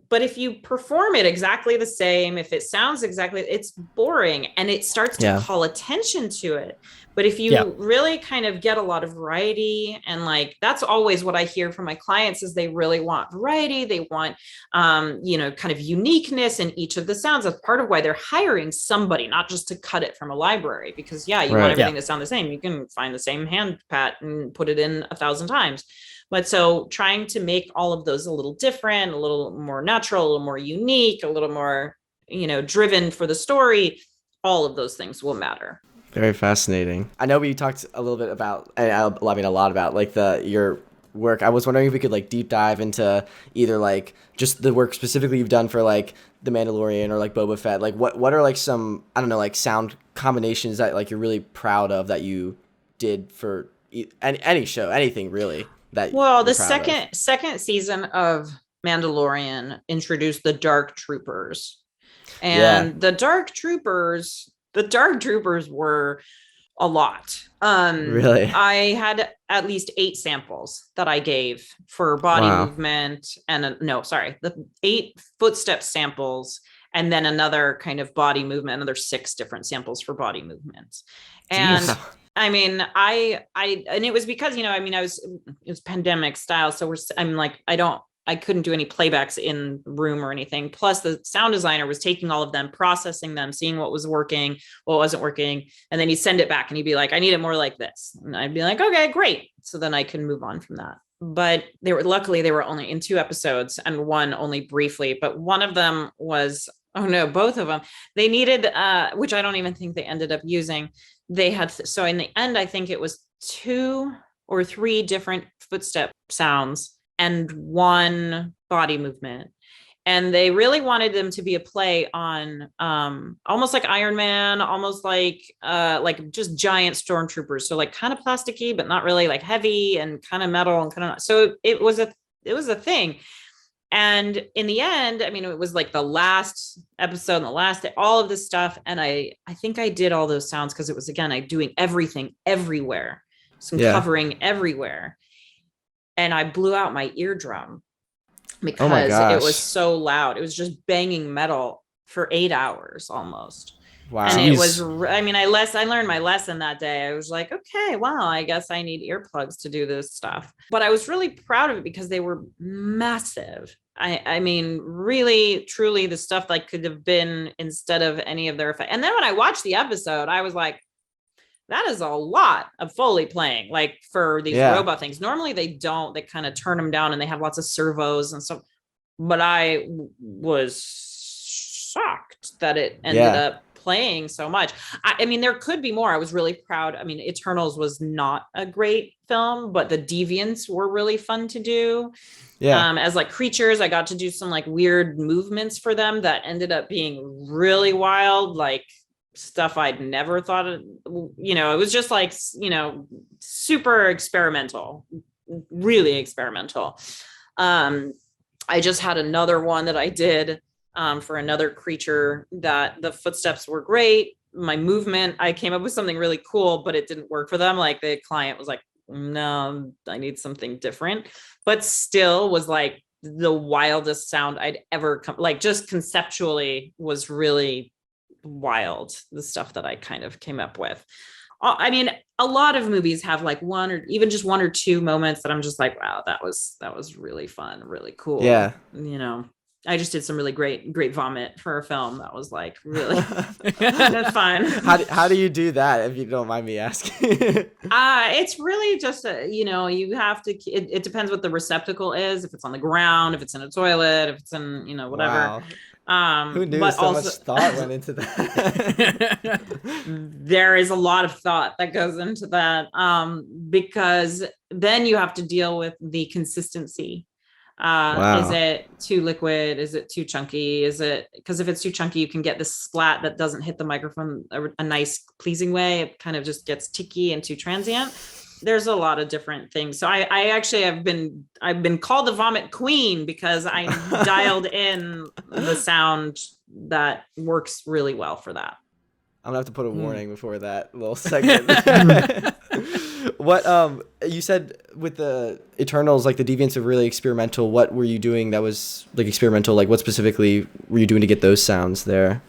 Speaker 1: But if you perform it exactly the same, if it sounds exactly, it's boring and it starts to call attention to it. But if you really kind of get a lot of variety and like, that's always what I hear from my clients is they really want variety. They want, kind of uniqueness in each of the sounds. That's part of why they're hiring somebody, not just to cut it from a library, because you want everything to sound the same. You can find the same hand pat and put it in 1,000 times. But so trying to make all of those a little different, a little more natural, a little more unique, a little more, driven for the story, all of those things will matter.
Speaker 2: Very fascinating. I know we talked a little bit about, a lot about like your work. I was wondering if we could like deep dive into either like just the work specifically you've done for like The Mandalorian or like Boba Fett. Like what are like some, I don't know, like sound combinations that like you're really proud of that you did for any show, anything really.
Speaker 1: The second season of Mandalorian introduced the Dark Troopers, and the Dark Troopers were a lot.
Speaker 2: Really,
Speaker 1: I had at least 8 samples that I gave for body movement, and the 8 footstep samples, and then another kind of body movement, another 6 different samples for body movements, and. Jeez. I mean, and it was because, it was pandemic style. So I couldn't do any playbacks in the room or anything. Plus the sound designer was taking all of them, processing them, seeing what was working, what wasn't working. And then he'd send it back and he'd be like, I need it more like this. And I'd be like, okay, great. So then I can move on from that. But luckily they were only in 2 episodes and one only briefly, but one of them was, both of them, they needed, which I don't even think they ended up using. They had, so in the end, I think it was 2 or 3 different footstep sounds and 1 body movement. And they really wanted them to be a play on almost like Iron Man, almost like just giant stormtroopers. So like kind of plasticky, but not really like heavy and kind of metal and kind of, so it was a thing. And in the end, it was like the last episode and the last day, all of this stuff. And I think I did all those sounds because it was, again, I doing everything everywhere. Some covering everywhere. And I blew out my eardrum because it was so loud. It was just banging metal for 8 hours almost.
Speaker 2: Wow.
Speaker 1: And it was, I learned my lesson that day. I was like, okay, well, I guess I need earplugs to do this stuff. But I was really proud of it because they were massive. I mean, really, truly the stuff that could have been instead of any of their effect. And then when I watched the episode, I was like, that is a lot of Foley playing, like for these
Speaker 2: Yeah.
Speaker 1: robot things. Normally they don't, they kind of turn them down and they have lots of servos and stuff. But I was shocked that it ended
Speaker 2: Yeah.
Speaker 1: up playing so much. I mean, there could be more. I was really proud. I mean, Eternals was not a great film, but the Deviants were really fun to do.
Speaker 2: Yeah.
Speaker 1: As like creatures, I got to do some like weird movements for them that ended up being really wild, like stuff I'd never thought of. You know, it was just like, you know, super experimental, really experimental. I just had another one that I did for another creature that the footsteps were great. My movement, I came up with something really cool, but it didn't work for them. Like the client was like, no, I need something different, but still was like the wildest sound I'd ever come, like just conceptually was really wild, the stuff that I kind of came up with. I mean, a lot of movies have like one or even just one or two moments that I'm just like, wow, that was really fun, really cool.
Speaker 2: Yeah.
Speaker 1: You know, I just did some really great vomit for a film. That was like really that's fun.
Speaker 2: How do you do that, if you don't mind me asking?
Speaker 1: It's really just you know, you have to. It depends what the receptacle is. If it's on the ground, if it's in a toilet, if it's in, you know, whatever.
Speaker 2: Wow. Who knew
Speaker 1: but
Speaker 2: so
Speaker 1: also,
Speaker 2: much thought went into that?
Speaker 1: there is a lot of thought that goes into that, because then you have to deal with the consistency.
Speaker 2: Wow.
Speaker 1: Is it too liquid? Is it too chunky? Is it, because if it's too chunky, you can get this splat that doesn't hit the microphone a nice, pleasing way. It kind of just gets ticky and too transient. There's a lot of different things. So I actually I've been called the vomit queen because I dialed in the sound that works really well for that.
Speaker 2: I'm gonna have to put a warning before that little segment. What you said with the Eternals, like the Deviants are really experimental. What were you doing that was like experimental? Like what specifically were you doing to get those sounds there?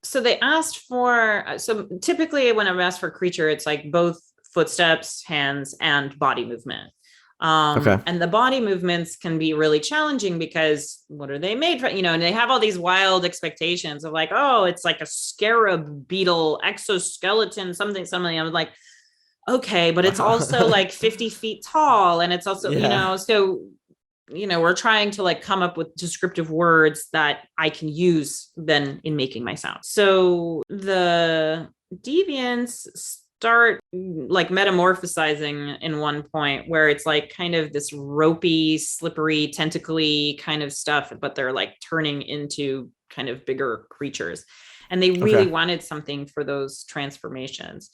Speaker 1: So they asked for, so typically when I'm asked for creature, it's like both footsteps, hands, and body movement.
Speaker 2: Okay.
Speaker 1: And the body movements can be really challenging because what are they made for? You know, and they have all these wild expectations of like, oh, it's like a scarab beetle exoskeleton, something. I'm like, okay, but it's also like 50 feet tall. And it's also, you know, so, you know, we're trying to like come up with descriptive words that I can use then in making my sound. So the Deviants start like metamorphosizing in one point where it's like kind of this ropey, slippery, tentacly kind of stuff, but they're like turning into kind of bigger creatures. And they really wanted something for those transformations.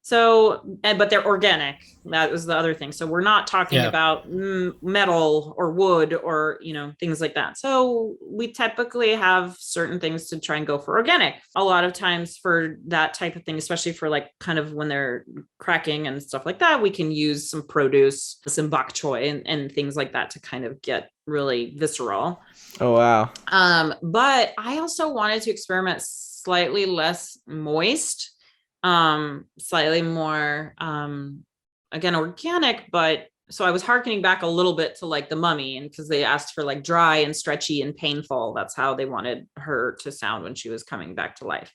Speaker 1: So, but they're organic. That was the other thing. So we're not talking about metal or wood or, you know, things like that. So we typically have certain things to try and go for organic. A lot of times for that type of thing, especially for like kind of when they're cracking and stuff like that, we can use some produce, some bok choy and things like that to kind of get really visceral.
Speaker 2: Oh, wow.
Speaker 1: But I also wanted to experiment slightly less moist, slightly more, again, organic, but so I was hearkening back a little bit to like the Mummy, and because they asked for like dry and stretchy and painful, that's how they wanted her to sound when she was coming back to life.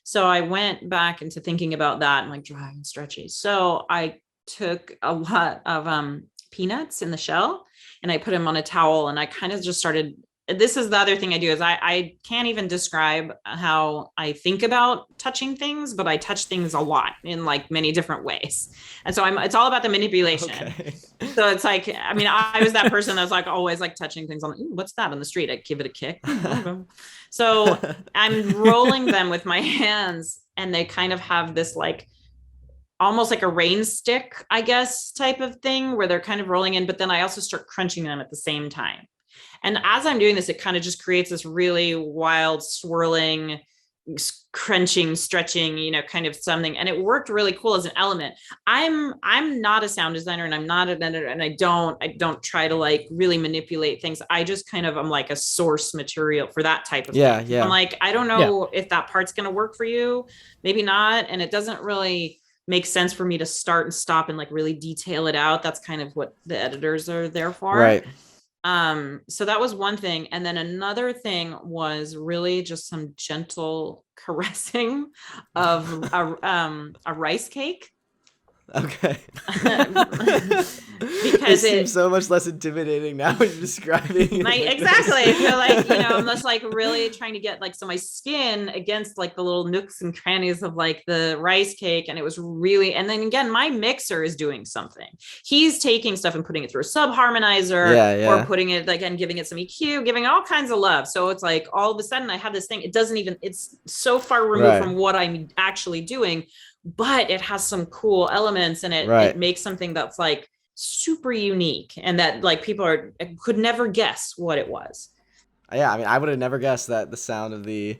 Speaker 1: So I went back into thinking about that and like dry and stretchy. So I took a lot of peanuts in the shell and I put them on a towel and I kind of just started. This is the other thing I do is I can't even describe how I think about touching things, but I touch things a lot in like many different ways. And so it's all about the manipulation. Okay. So it's like, I mean, I was that person that was like always like touching things on, what's that on the street? I'd give it a kick. So I'm rolling them with my hands and they kind of have this like, almost like a rain stick, I guess, type of thing where they're kind of rolling in, but then I also start crunching them at the same time. And as I'm doing this, it kind of just creates this really wild, swirling, crunching, stretching, you know, kind of something. And it worked really cool as an element. I'm not a sound designer and I'm not an editor and I don't try to like really manipulate things. I just kind of, I'm like a source material for that type of thing. Yeah. I'm like, I don't know if that part's going to work for you, maybe not. And it doesn't really make sense for me to start and stop and like really detail it out. That's kind of what the editors are there for.
Speaker 2: Right.
Speaker 1: So that was one thing. And then another thing was really just some gentle caressing of a rice cake.
Speaker 2: Okay.
Speaker 1: Because
Speaker 2: it seems so much less intimidating now when you're describing it.
Speaker 1: Like exactly. I feel like, I'm just like really trying to get like my skin against like the little nooks and crannies of like the rice cake. And it was really, and then again, my mixer is doing something. He's taking stuff and putting it through a sub harmonizer or putting it like and giving it some EQ, giving it all kinds of love. So it's like all of a sudden I have this thing. It's so far removed from what I'm actually doing, but it has some cool elements and it makes something that's like super unique and that like people could never guess what it was.
Speaker 2: Yeah, I mean, I would have never guessed that the sound of the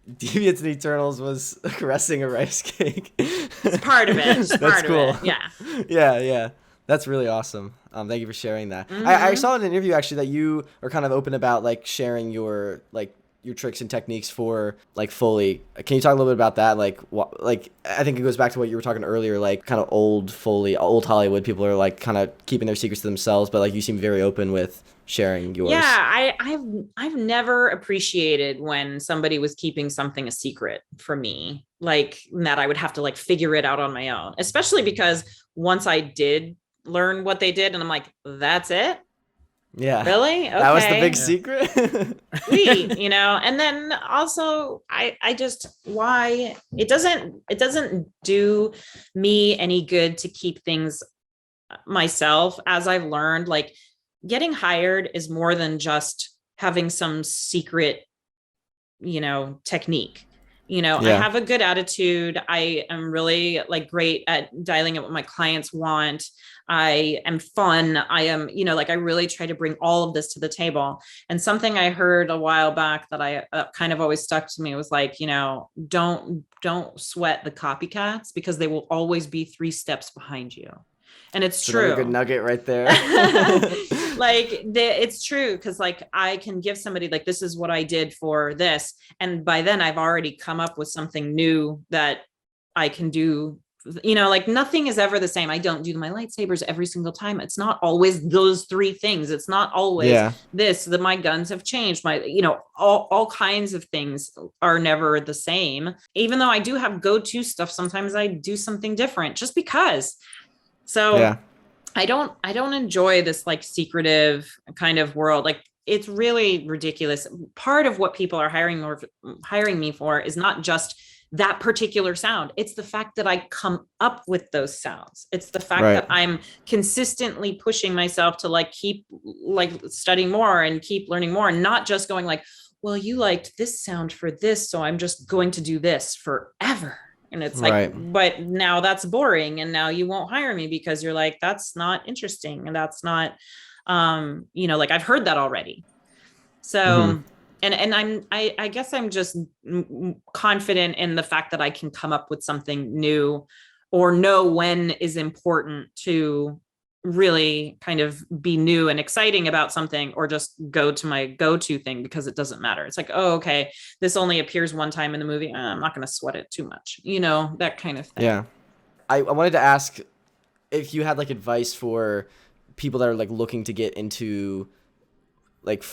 Speaker 2: Deviants and Eternals was caressing a rice cake.
Speaker 1: It's part of it.
Speaker 2: That's cool.
Speaker 1: Yeah.
Speaker 2: Yeah. That's really awesome. Thank you for sharing that. I saw in an interview actually that you are kind of open about like sharing your tricks and techniques for like Foley. Can you talk a little bit about that? Like I think it goes back to what you were talking earlier, like kind of old Foley, old Hollywood people are like kind of keeping their secrets to themselves, but like you seem very open with sharing yours.
Speaker 1: Yeah, I've never appreciated when somebody was keeping something a secret from me, like that I would have to like figure it out on my own, especially because once I did learn what they did and I'm like, that's it.
Speaker 2: Yeah.
Speaker 1: Really? Okay.
Speaker 2: That was the big secret.
Speaker 1: And then also I just why it doesn't do me any good to keep things myself. As I've learned, like getting hired is more than just having some secret, technique. I have a good attitude. I am really like great at dialing up what my clients want. I am fun. I am, I really try to bring all of this to the table. And something I heard a while back that I kind of always stuck to me was like, don't sweat the copycats because they will always be 3 steps behind you. And it's true.
Speaker 2: Another good nugget right there.
Speaker 1: It's true. Cause like I can give somebody like, this is what I did for this. And by then I've already come up with something new that I can do. Like nothing is ever the same. I don't do my lightsabers every single time. It's not always those 3 things. It's not always this, that my guns have changed. My, all kinds of things are never the same. Even though I do have go-to stuff, sometimes I do something different just because. So I don't enjoy this like secretive kind of world. Like it's really ridiculous. Part of what people are hiring me for is not just that particular sound. It's the fact that I come up with those sounds. It's the fact that I'm consistently pushing myself to like keep like studying more and keep learning more and not just going like, well, you liked this sound for this, so I'm just going to do this forever. And it's like, but now that's boring. And now you won't hire me because you're like, that's not interesting. And that's not, like I've heard that already. So, and I guess I'm just confident in the fact that I can come up with something new or know when is important to really kind of be new and exciting about something or just go to my go-to thing because it doesn't matter. It's like, oh, okay, this only appears one time in the movie. I'm not going to sweat it too much, that kind of thing.
Speaker 2: Yeah. I wanted to ask if you had like advice for people that are like looking to get into like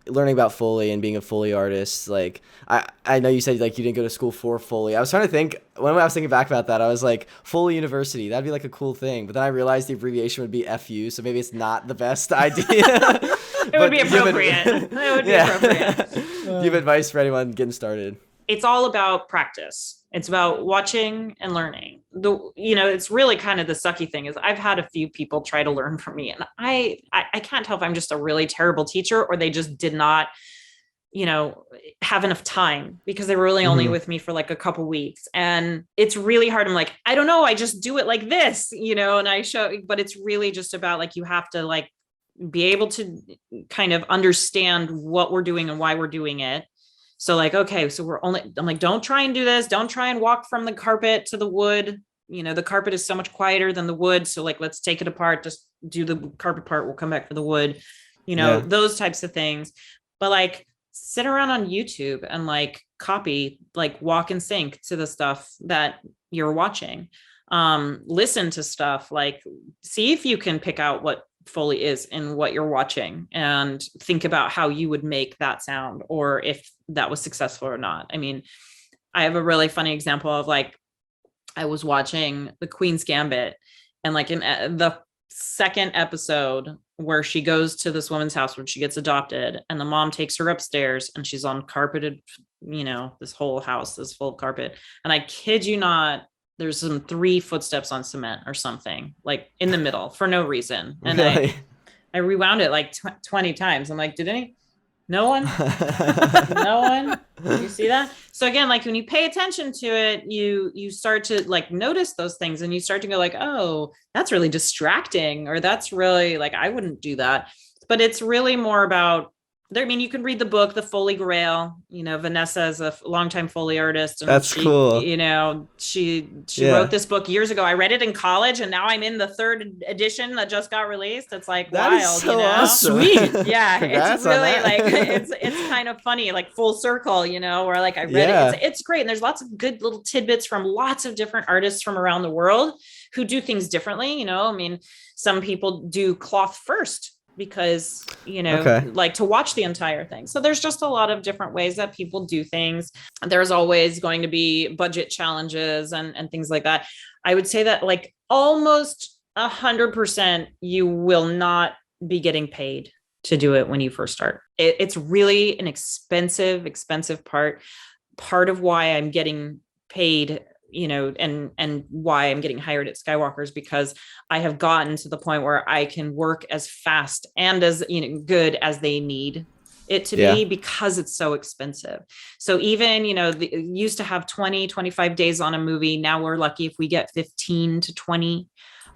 Speaker 2: learning about Foley and being a Foley artist. Like I know you said like you didn't go to school for Foley. I was trying to think when I was thinking back about that, I was like Foley University, that'd be like a cool thing. But then I realized the abbreviation would be FU, so maybe it's not the best idea.
Speaker 1: It would be appropriate. It would be appropriate.
Speaker 2: Do you have advice for anyone getting started?
Speaker 1: It's all about practice. It's about watching and learning. It's really kind of the sucky thing is I've had a few people try to learn from me and I can't tell if I'm just a really terrible teacher or they just did not, have enough time because they were really only with me for like a couple weeks. And it's really hard. I'm like, I don't know. I just do it like this, and I show, but it's really just about like, you have to like be able to kind of understand what we're doing and why we're doing it. So like, okay, so I'm like, don't try and do this. Don't try and walk from the carpet to the wood. The carpet is so much quieter than the wood. So like, let's take it apart. Just do the carpet part. We'll come back for the wood, those types of things. But like sit around on YouTube and like copy, like walk and sync to the stuff that you're watching. Listen to stuff, like see if you can pick out what Foley is in what you're watching, and think about how you would make that sound, or if that was successful or not. I mean, I have a really funny example of like, I was watching The Queen's Gambit, and like in the second episode where she goes to this woman's house when she gets adopted, and the mom takes her upstairs and she's on carpeted, this whole house is full of carpet. And I kid you not, there's some 3 footsteps on cement or something like in the middle for no reason. And
Speaker 2: Really?
Speaker 1: I rewound it like 20 times. I'm like, no one? No one? You see that? So again, like when you pay attention to it, you start to like notice those things, and you start to go like, oh, that's really distracting, or that's really like, I wouldn't do that. But it's really more about there. I mean, you can read the book, The Foley Grail. Vanessa is a longtime Foley artist, and
Speaker 2: That's cool.
Speaker 1: She wrote this book years ago. I read it in college, and now I'm in the 3rd edition that just got released. It's like
Speaker 2: that
Speaker 1: wild,
Speaker 2: is so awesome.
Speaker 1: Sweet. Yeah,
Speaker 2: Congrats
Speaker 1: it's really
Speaker 2: on that.
Speaker 1: like it's kind of funny, like full circle, where like I read it. It's great, and there's lots of good little tidbits from lots of different artists from around the world who do things differently. I mean, some people do cloth first because like to watch the entire thing. So there's just a lot of different ways that people do things. There's always going to be budget challenges and things like that. I would say that like almost 100% you will not be getting paid to do it when you first start. It's really an expensive part of why I'm getting paid, and why I'm getting hired at Skywalker's, because I have gotten to the point where I can work as fast and as good as they need it to be, because it's so expensive. So even, used to have 20, 25 days on a movie. Now we're lucky if we get 15 to 20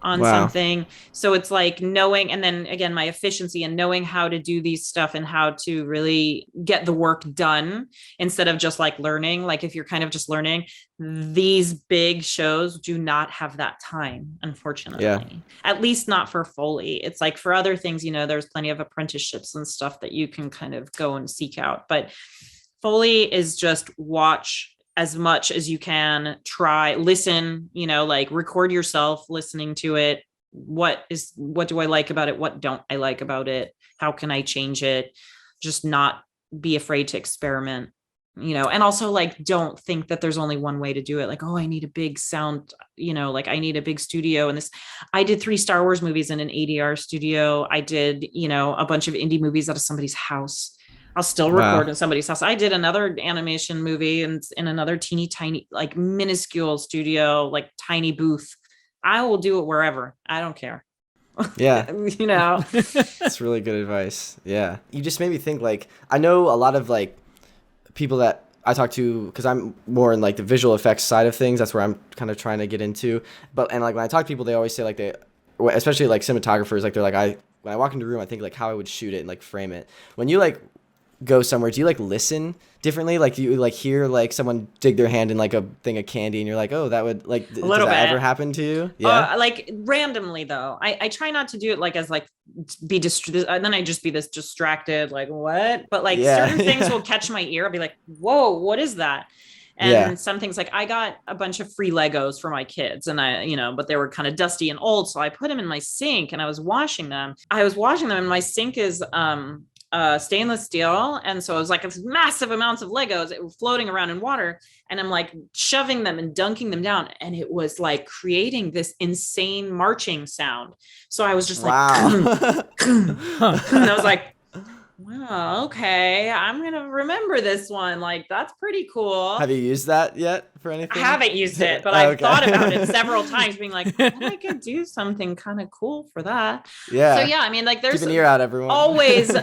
Speaker 1: on something. So it's like knowing, and then again, my efficiency and knowing how to do these stuff and how to really get the work done instead of just like learning. Like if you're kind of just learning, these big shows do not have that time, unfortunately, at least not for Foley. It's like for other things, there's plenty of apprenticeships and stuff that you can kind of go and seek out. But Foley is just watch as much as you can, try, listen, like record yourself listening to it. What do I like about it? What don't I like about it? How can I change it? Just not be afraid to experiment, and also like, don't think that there's only one way to do it. Like, oh, I need a big sound, like I need a big studio. And I did 3 Star Wars movies in an ADR studio. I did, a bunch of indie movies out of somebody's house. I'll still record in somebody's house. I did another animation movie in another teeny tiny, like minuscule studio, like tiny booth. I will do it wherever. I don't care.
Speaker 2: Yeah.
Speaker 1: That's
Speaker 2: really good advice. Yeah. You just made me think, like, I know a lot of like people that I talk to, because I'm more in like the visual effects side of things. That's where I'm kind of trying to get into. And like when I talk to people, they always say like especially like cinematographers, like they're like, when I walk into a room, I think like how I would shoot it and like frame it. When you like go somewhere, do you like listen differently? Like do you like hear like someone dig their hand in like a thing of candy and you're like, oh, that would like, does that ever happen to you? Yeah.
Speaker 1: Like randomly though. I try not to do it like as like be and then I just be this distracted, like what? But like certain things will catch my ear. I'll be like, whoa, what is that? And some things, like I got a bunch of free Legos for my kids and but they were kind of dusty and old. So I put them in my sink and I was washing them and my sink is, stainless steel. And so it was like massive amounts of Legos floating around in water. And I'm like shoving them and dunking them down. And it was like creating this insane marching sound. So I was just like, wow. And I was like, wow, okay, I'm going to remember this one. Like, that's pretty cool.
Speaker 2: Have you used that yet for anything?
Speaker 1: I haven't used it, but I've thought about it several times being like, I could do something kind of cool for that. Yeah. So yeah, I mean, like there's
Speaker 2: keep an ear out, everyone.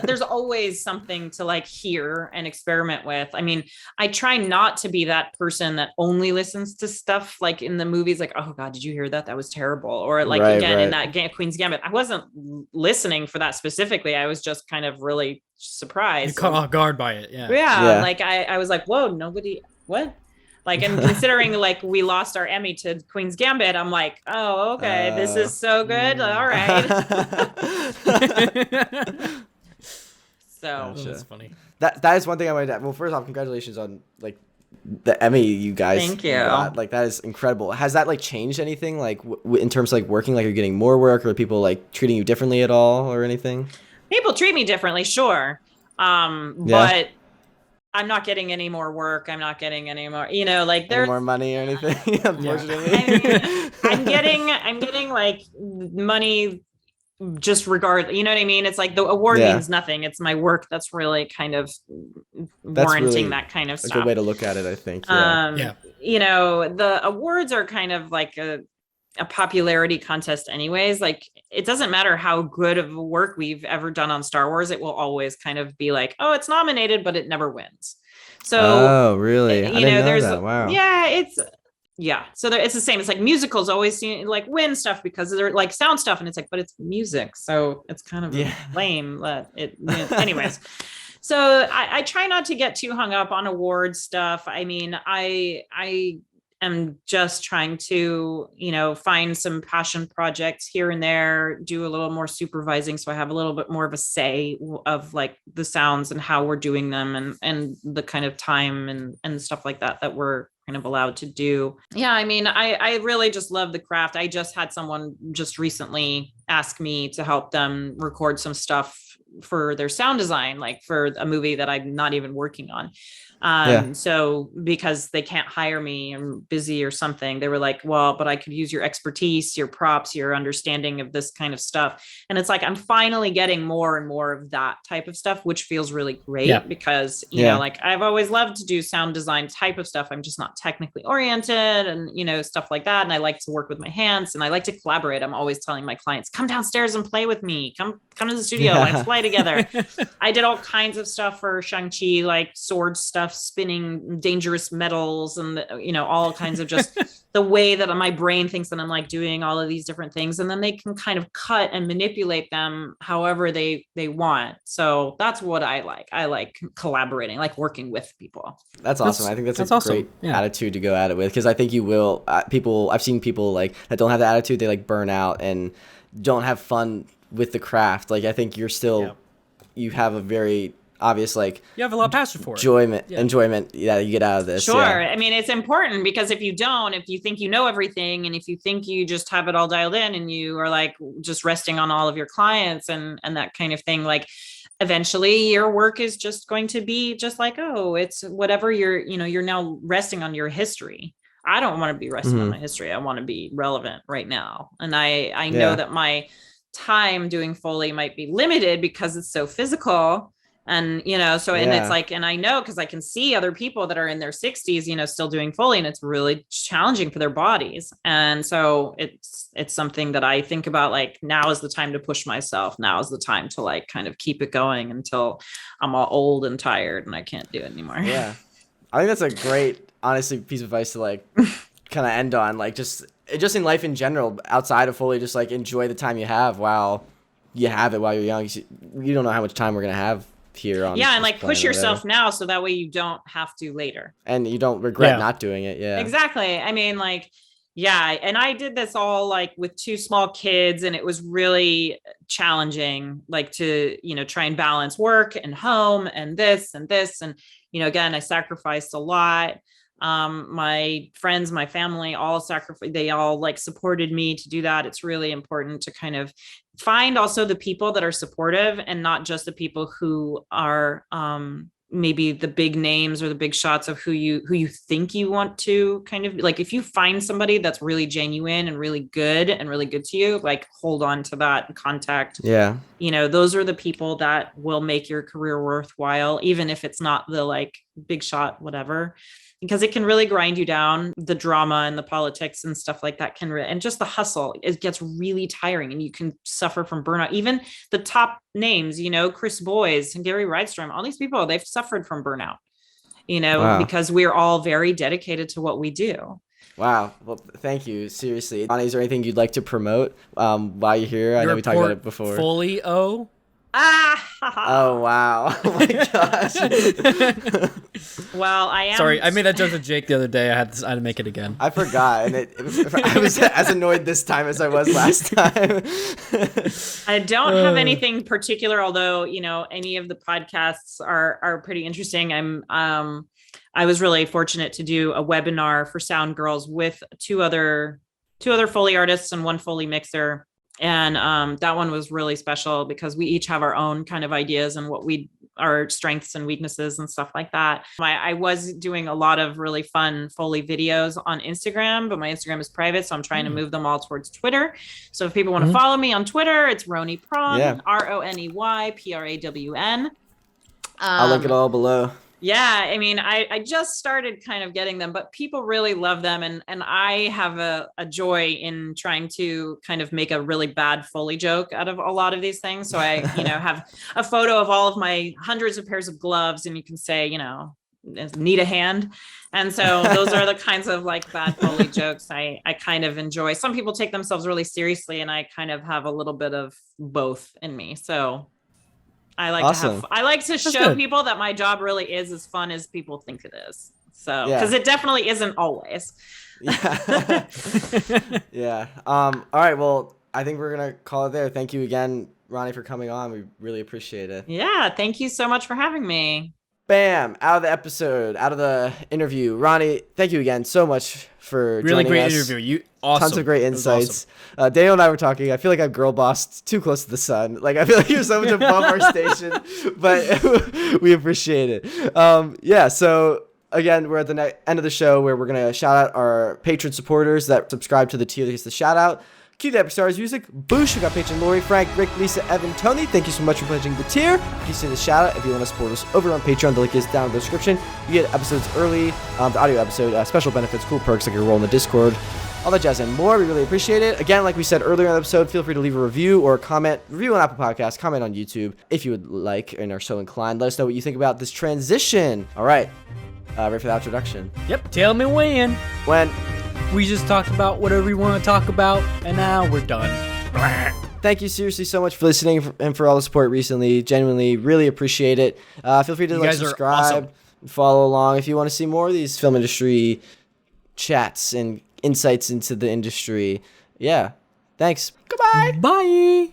Speaker 1: There's always something to like hear and experiment with. I mean, I try not to be that person that only listens to stuff like in the movies, like, oh God, did you hear that? That was terrible. Or like, in that Queen's Gambit, I wasn't listening for that specifically. I was just kind of really surprised.
Speaker 3: You caught off guard by it.
Speaker 1: Yeah. Like I was like, whoa, nobody, what? Like, and considering like we lost our Emmy to Queen's Gambit, I'm like, oh, okay, this is so good. All right. So
Speaker 3: that's funny.
Speaker 2: That is one thing I wanted to. Well, first off, congratulations on like the Emmy you guys
Speaker 1: Thank you.
Speaker 2: got. Like, that is incredible. Has that like changed anything, like in terms of like working, like you're getting more work, or people like treating you differently at all or anything?
Speaker 1: People treat me differently, sure.
Speaker 2: Yeah.
Speaker 1: But I'm not getting any more work. I'm not getting any more, like
Speaker 2: Any
Speaker 1: there's
Speaker 2: more money or anything? Unfortunately.
Speaker 1: I'm getting like money just regard, you know what I mean? It's like the award
Speaker 2: Yeah.
Speaker 1: means nothing. It's my work that's really kind of
Speaker 2: That's
Speaker 1: warranting
Speaker 2: really
Speaker 1: that kind of
Speaker 2: a
Speaker 1: stuff.
Speaker 2: good way to look at it, I think. Yeah.
Speaker 1: The awards are kind of like a popularity contest anyways. Like, it doesn't matter how good of work we've ever done on Star Wars, it will always kind of be like, oh, it's nominated but it never wins. So
Speaker 2: Oh, really? I didn't know
Speaker 1: there's
Speaker 2: that. Wow.
Speaker 1: So it's the same. It's like musicals always seem like win stuff because they're like sound stuff, and it's like, but it's music, so it's kind of lame that it anyways. So I try not to get too hung up on award stuff. I mean, I am just trying to, find some passion projects here and there, do a little more supervising, so I have a little bit more of a say of like the sounds and how we're doing them, and the kind of time and stuff like that we're kind of allowed to do. Yeah, I mean, I really just love the craft. I just had someone just recently ask me to help them record some stuff for their sound design, like for a movie that I'm not even working on. So because they can't hire me, I'm busy or something, they were like, well, but I could use your expertise, your props, your understanding of this kind of stuff. And it's like, I'm finally getting more and more of that type of stuff, which feels really great because, like I've always loved to do sound design type of stuff. I'm just not technically oriented and, stuff like that. And I like to work with my hands and I like to collaborate. I'm always telling my clients, come downstairs and play with me. Come to the studio. Let's play together. I did all kinds of stuff for Shang-Chi, like sword stuff, spinning dangerous metals, and all kinds of just the way that my brain thinks that I'm like doing all of these different things, and then they can kind of cut and manipulate them however they want. So that's what I like. I like collaborating, like working with people.
Speaker 2: That's awesome. I think that's a
Speaker 3: awesome.
Speaker 2: great attitude to go at it with, because I think you will. I've seen people like that don't have the attitude. They like burn out and don't have fun with the craft. Like, I think you're still you have a very obvious, like,
Speaker 3: you have a lot of passion for it.
Speaker 2: Enjoyment that you get out of this.
Speaker 1: Sure. I mean, it's important because if you think you know everything, and if you think you just have it all dialed in and you are like just resting on all of your clients and that kind of thing, like eventually your work is just going to be just like, oh, it's whatever you're now resting on your history. I don't want to be resting on my history. I want to be relevant right now. And I know that my time doing Foley might be limited because it's so physical. And, and it's like, and I know, cause I can see other people that are in their 60s, still doing Foley, and it's really challenging for their bodies. And so it's something that I think about, like, now is the time to push myself. Now is the time to like kind of keep it going until I'm all old and tired and I can't do it anymore.
Speaker 2: Yeah. I think that's a great, honestly, piece of advice to like kind of end on, like just in life in general, outside of Foley, just like enjoy the time you have while you have it, while you're young. You don't know how much time we're going to have here on
Speaker 1: and like push yourself now so that way you don't have to later,
Speaker 2: and you don't regret not doing it.
Speaker 1: Exactly. I mean, like, and I did this all like with 2 small kids, and it was really challenging, like to try and balance work and home and this and again, I sacrificed a lot. My friends, my family, they all like supported me to do that. It's really important to kind of find also the people that are supportive, and not just the people who are maybe the big names or the big shots of who you think you want to kind of like. If you find somebody that's really genuine and really good to you, like hold on to that contact. Those are the people that will make your career worthwhile, even if it's not the like big shot, whatever. Because it can really grind you down. The drama and the politics and stuff like that and just the hustle, it gets really tiring, and you can suffer from burnout. Even the top names, Chris Boyes and Gary Rydstrom, all these people, they've suffered from burnout, because we're all very dedicated to what we do.
Speaker 2: Wow. Well, thank you. Seriously. Ronni, is there anything you'd like to promote while you're here? I know we talked about it before.
Speaker 3: Foley O.
Speaker 2: Oh, wow. Oh my gosh.
Speaker 1: Well, I am
Speaker 3: sorry, I made that joke to Jake the other day. I had to make it again.
Speaker 2: I forgot, and I was as annoyed this time as I was last time.
Speaker 1: I don't have anything particular, although any of the podcasts are pretty interesting. I was really fortunate to do a webinar for Sound Girls with two other Foley artists and one Foley mixer. And that one was really special because we each have our own kind of ideas and our strengths and weaknesses and stuff like that. I was doing a lot of really fun Foley videos on Instagram, but my Instagram is private, so I'm trying to move them all towards Twitter. So if people want to follow me on Twitter, it's Ronni Prawn, RONEYPRAWN.
Speaker 2: I'll link it all below.
Speaker 1: Yeah, I mean, I just started kind of getting them, but people really love them. And I have a joy in trying to kind of make a really bad Foley joke out of a lot of these things. So I, have a photo of all of my hundreds of pairs of gloves, and you can say, need a hand. And so those are the kinds of like bad Foley jokes I kind of enjoy. Some people take themselves really seriously, and I kind of have a little bit of both in me. So I like to show people that my job really is as fun as people think it is. So, because it definitely isn't always.
Speaker 2: Yeah. Yeah. All right. Well, I think we're going to call it there. Thank you again, Ronni, for coming on. We really appreciate it.
Speaker 1: Yeah. Thank you so much for having me.
Speaker 2: Bam. Out of the interview. Ronni, thank you again so much for
Speaker 3: really
Speaker 2: joining
Speaker 3: great
Speaker 2: us.
Speaker 3: interview. Awesome.
Speaker 2: Tons of great insights.
Speaker 3: Awesome.
Speaker 2: Daniel and I were talking. I feel like I've girl bossed too close to the sun. Like, I feel like you're so much above our station, but we appreciate it. Yeah. So again, we're at the end of the show where we're going to shout out our patron supporters that subscribe to the tier that gets the shout out. Cue the Epic Stars music. Boosh, we got patron Lori, Frank, Rick, Lisa, Evan, Tony. Thank you so much for pledging the tier. If you see the shout out, if you want to support us over on Patreon, the link is down in the description. You get episodes early, the audio episode, special benefits, cool perks like your role in the Discord, all that jazz and more. We really appreciate it. Again, like we said earlier in the episode, feel free to leave a review or comment. Review on Apple Podcasts, comment on YouTube if you would like and are so inclined. Let us know what you think about this transition. All right. Ready for the introduction?
Speaker 3: Yep. Tell me when.
Speaker 2: When?
Speaker 3: We just talked about whatever we want to talk about, and now we're done.
Speaker 2: Thank you seriously so much for listening and for all the support recently. Genuinely, really appreciate it. Feel free to subscribe,
Speaker 3: awesome.
Speaker 2: And follow along if you want to see more of these film industry chats and insights into the industry. Yeah. Thanks. Goodbye.
Speaker 3: Bye.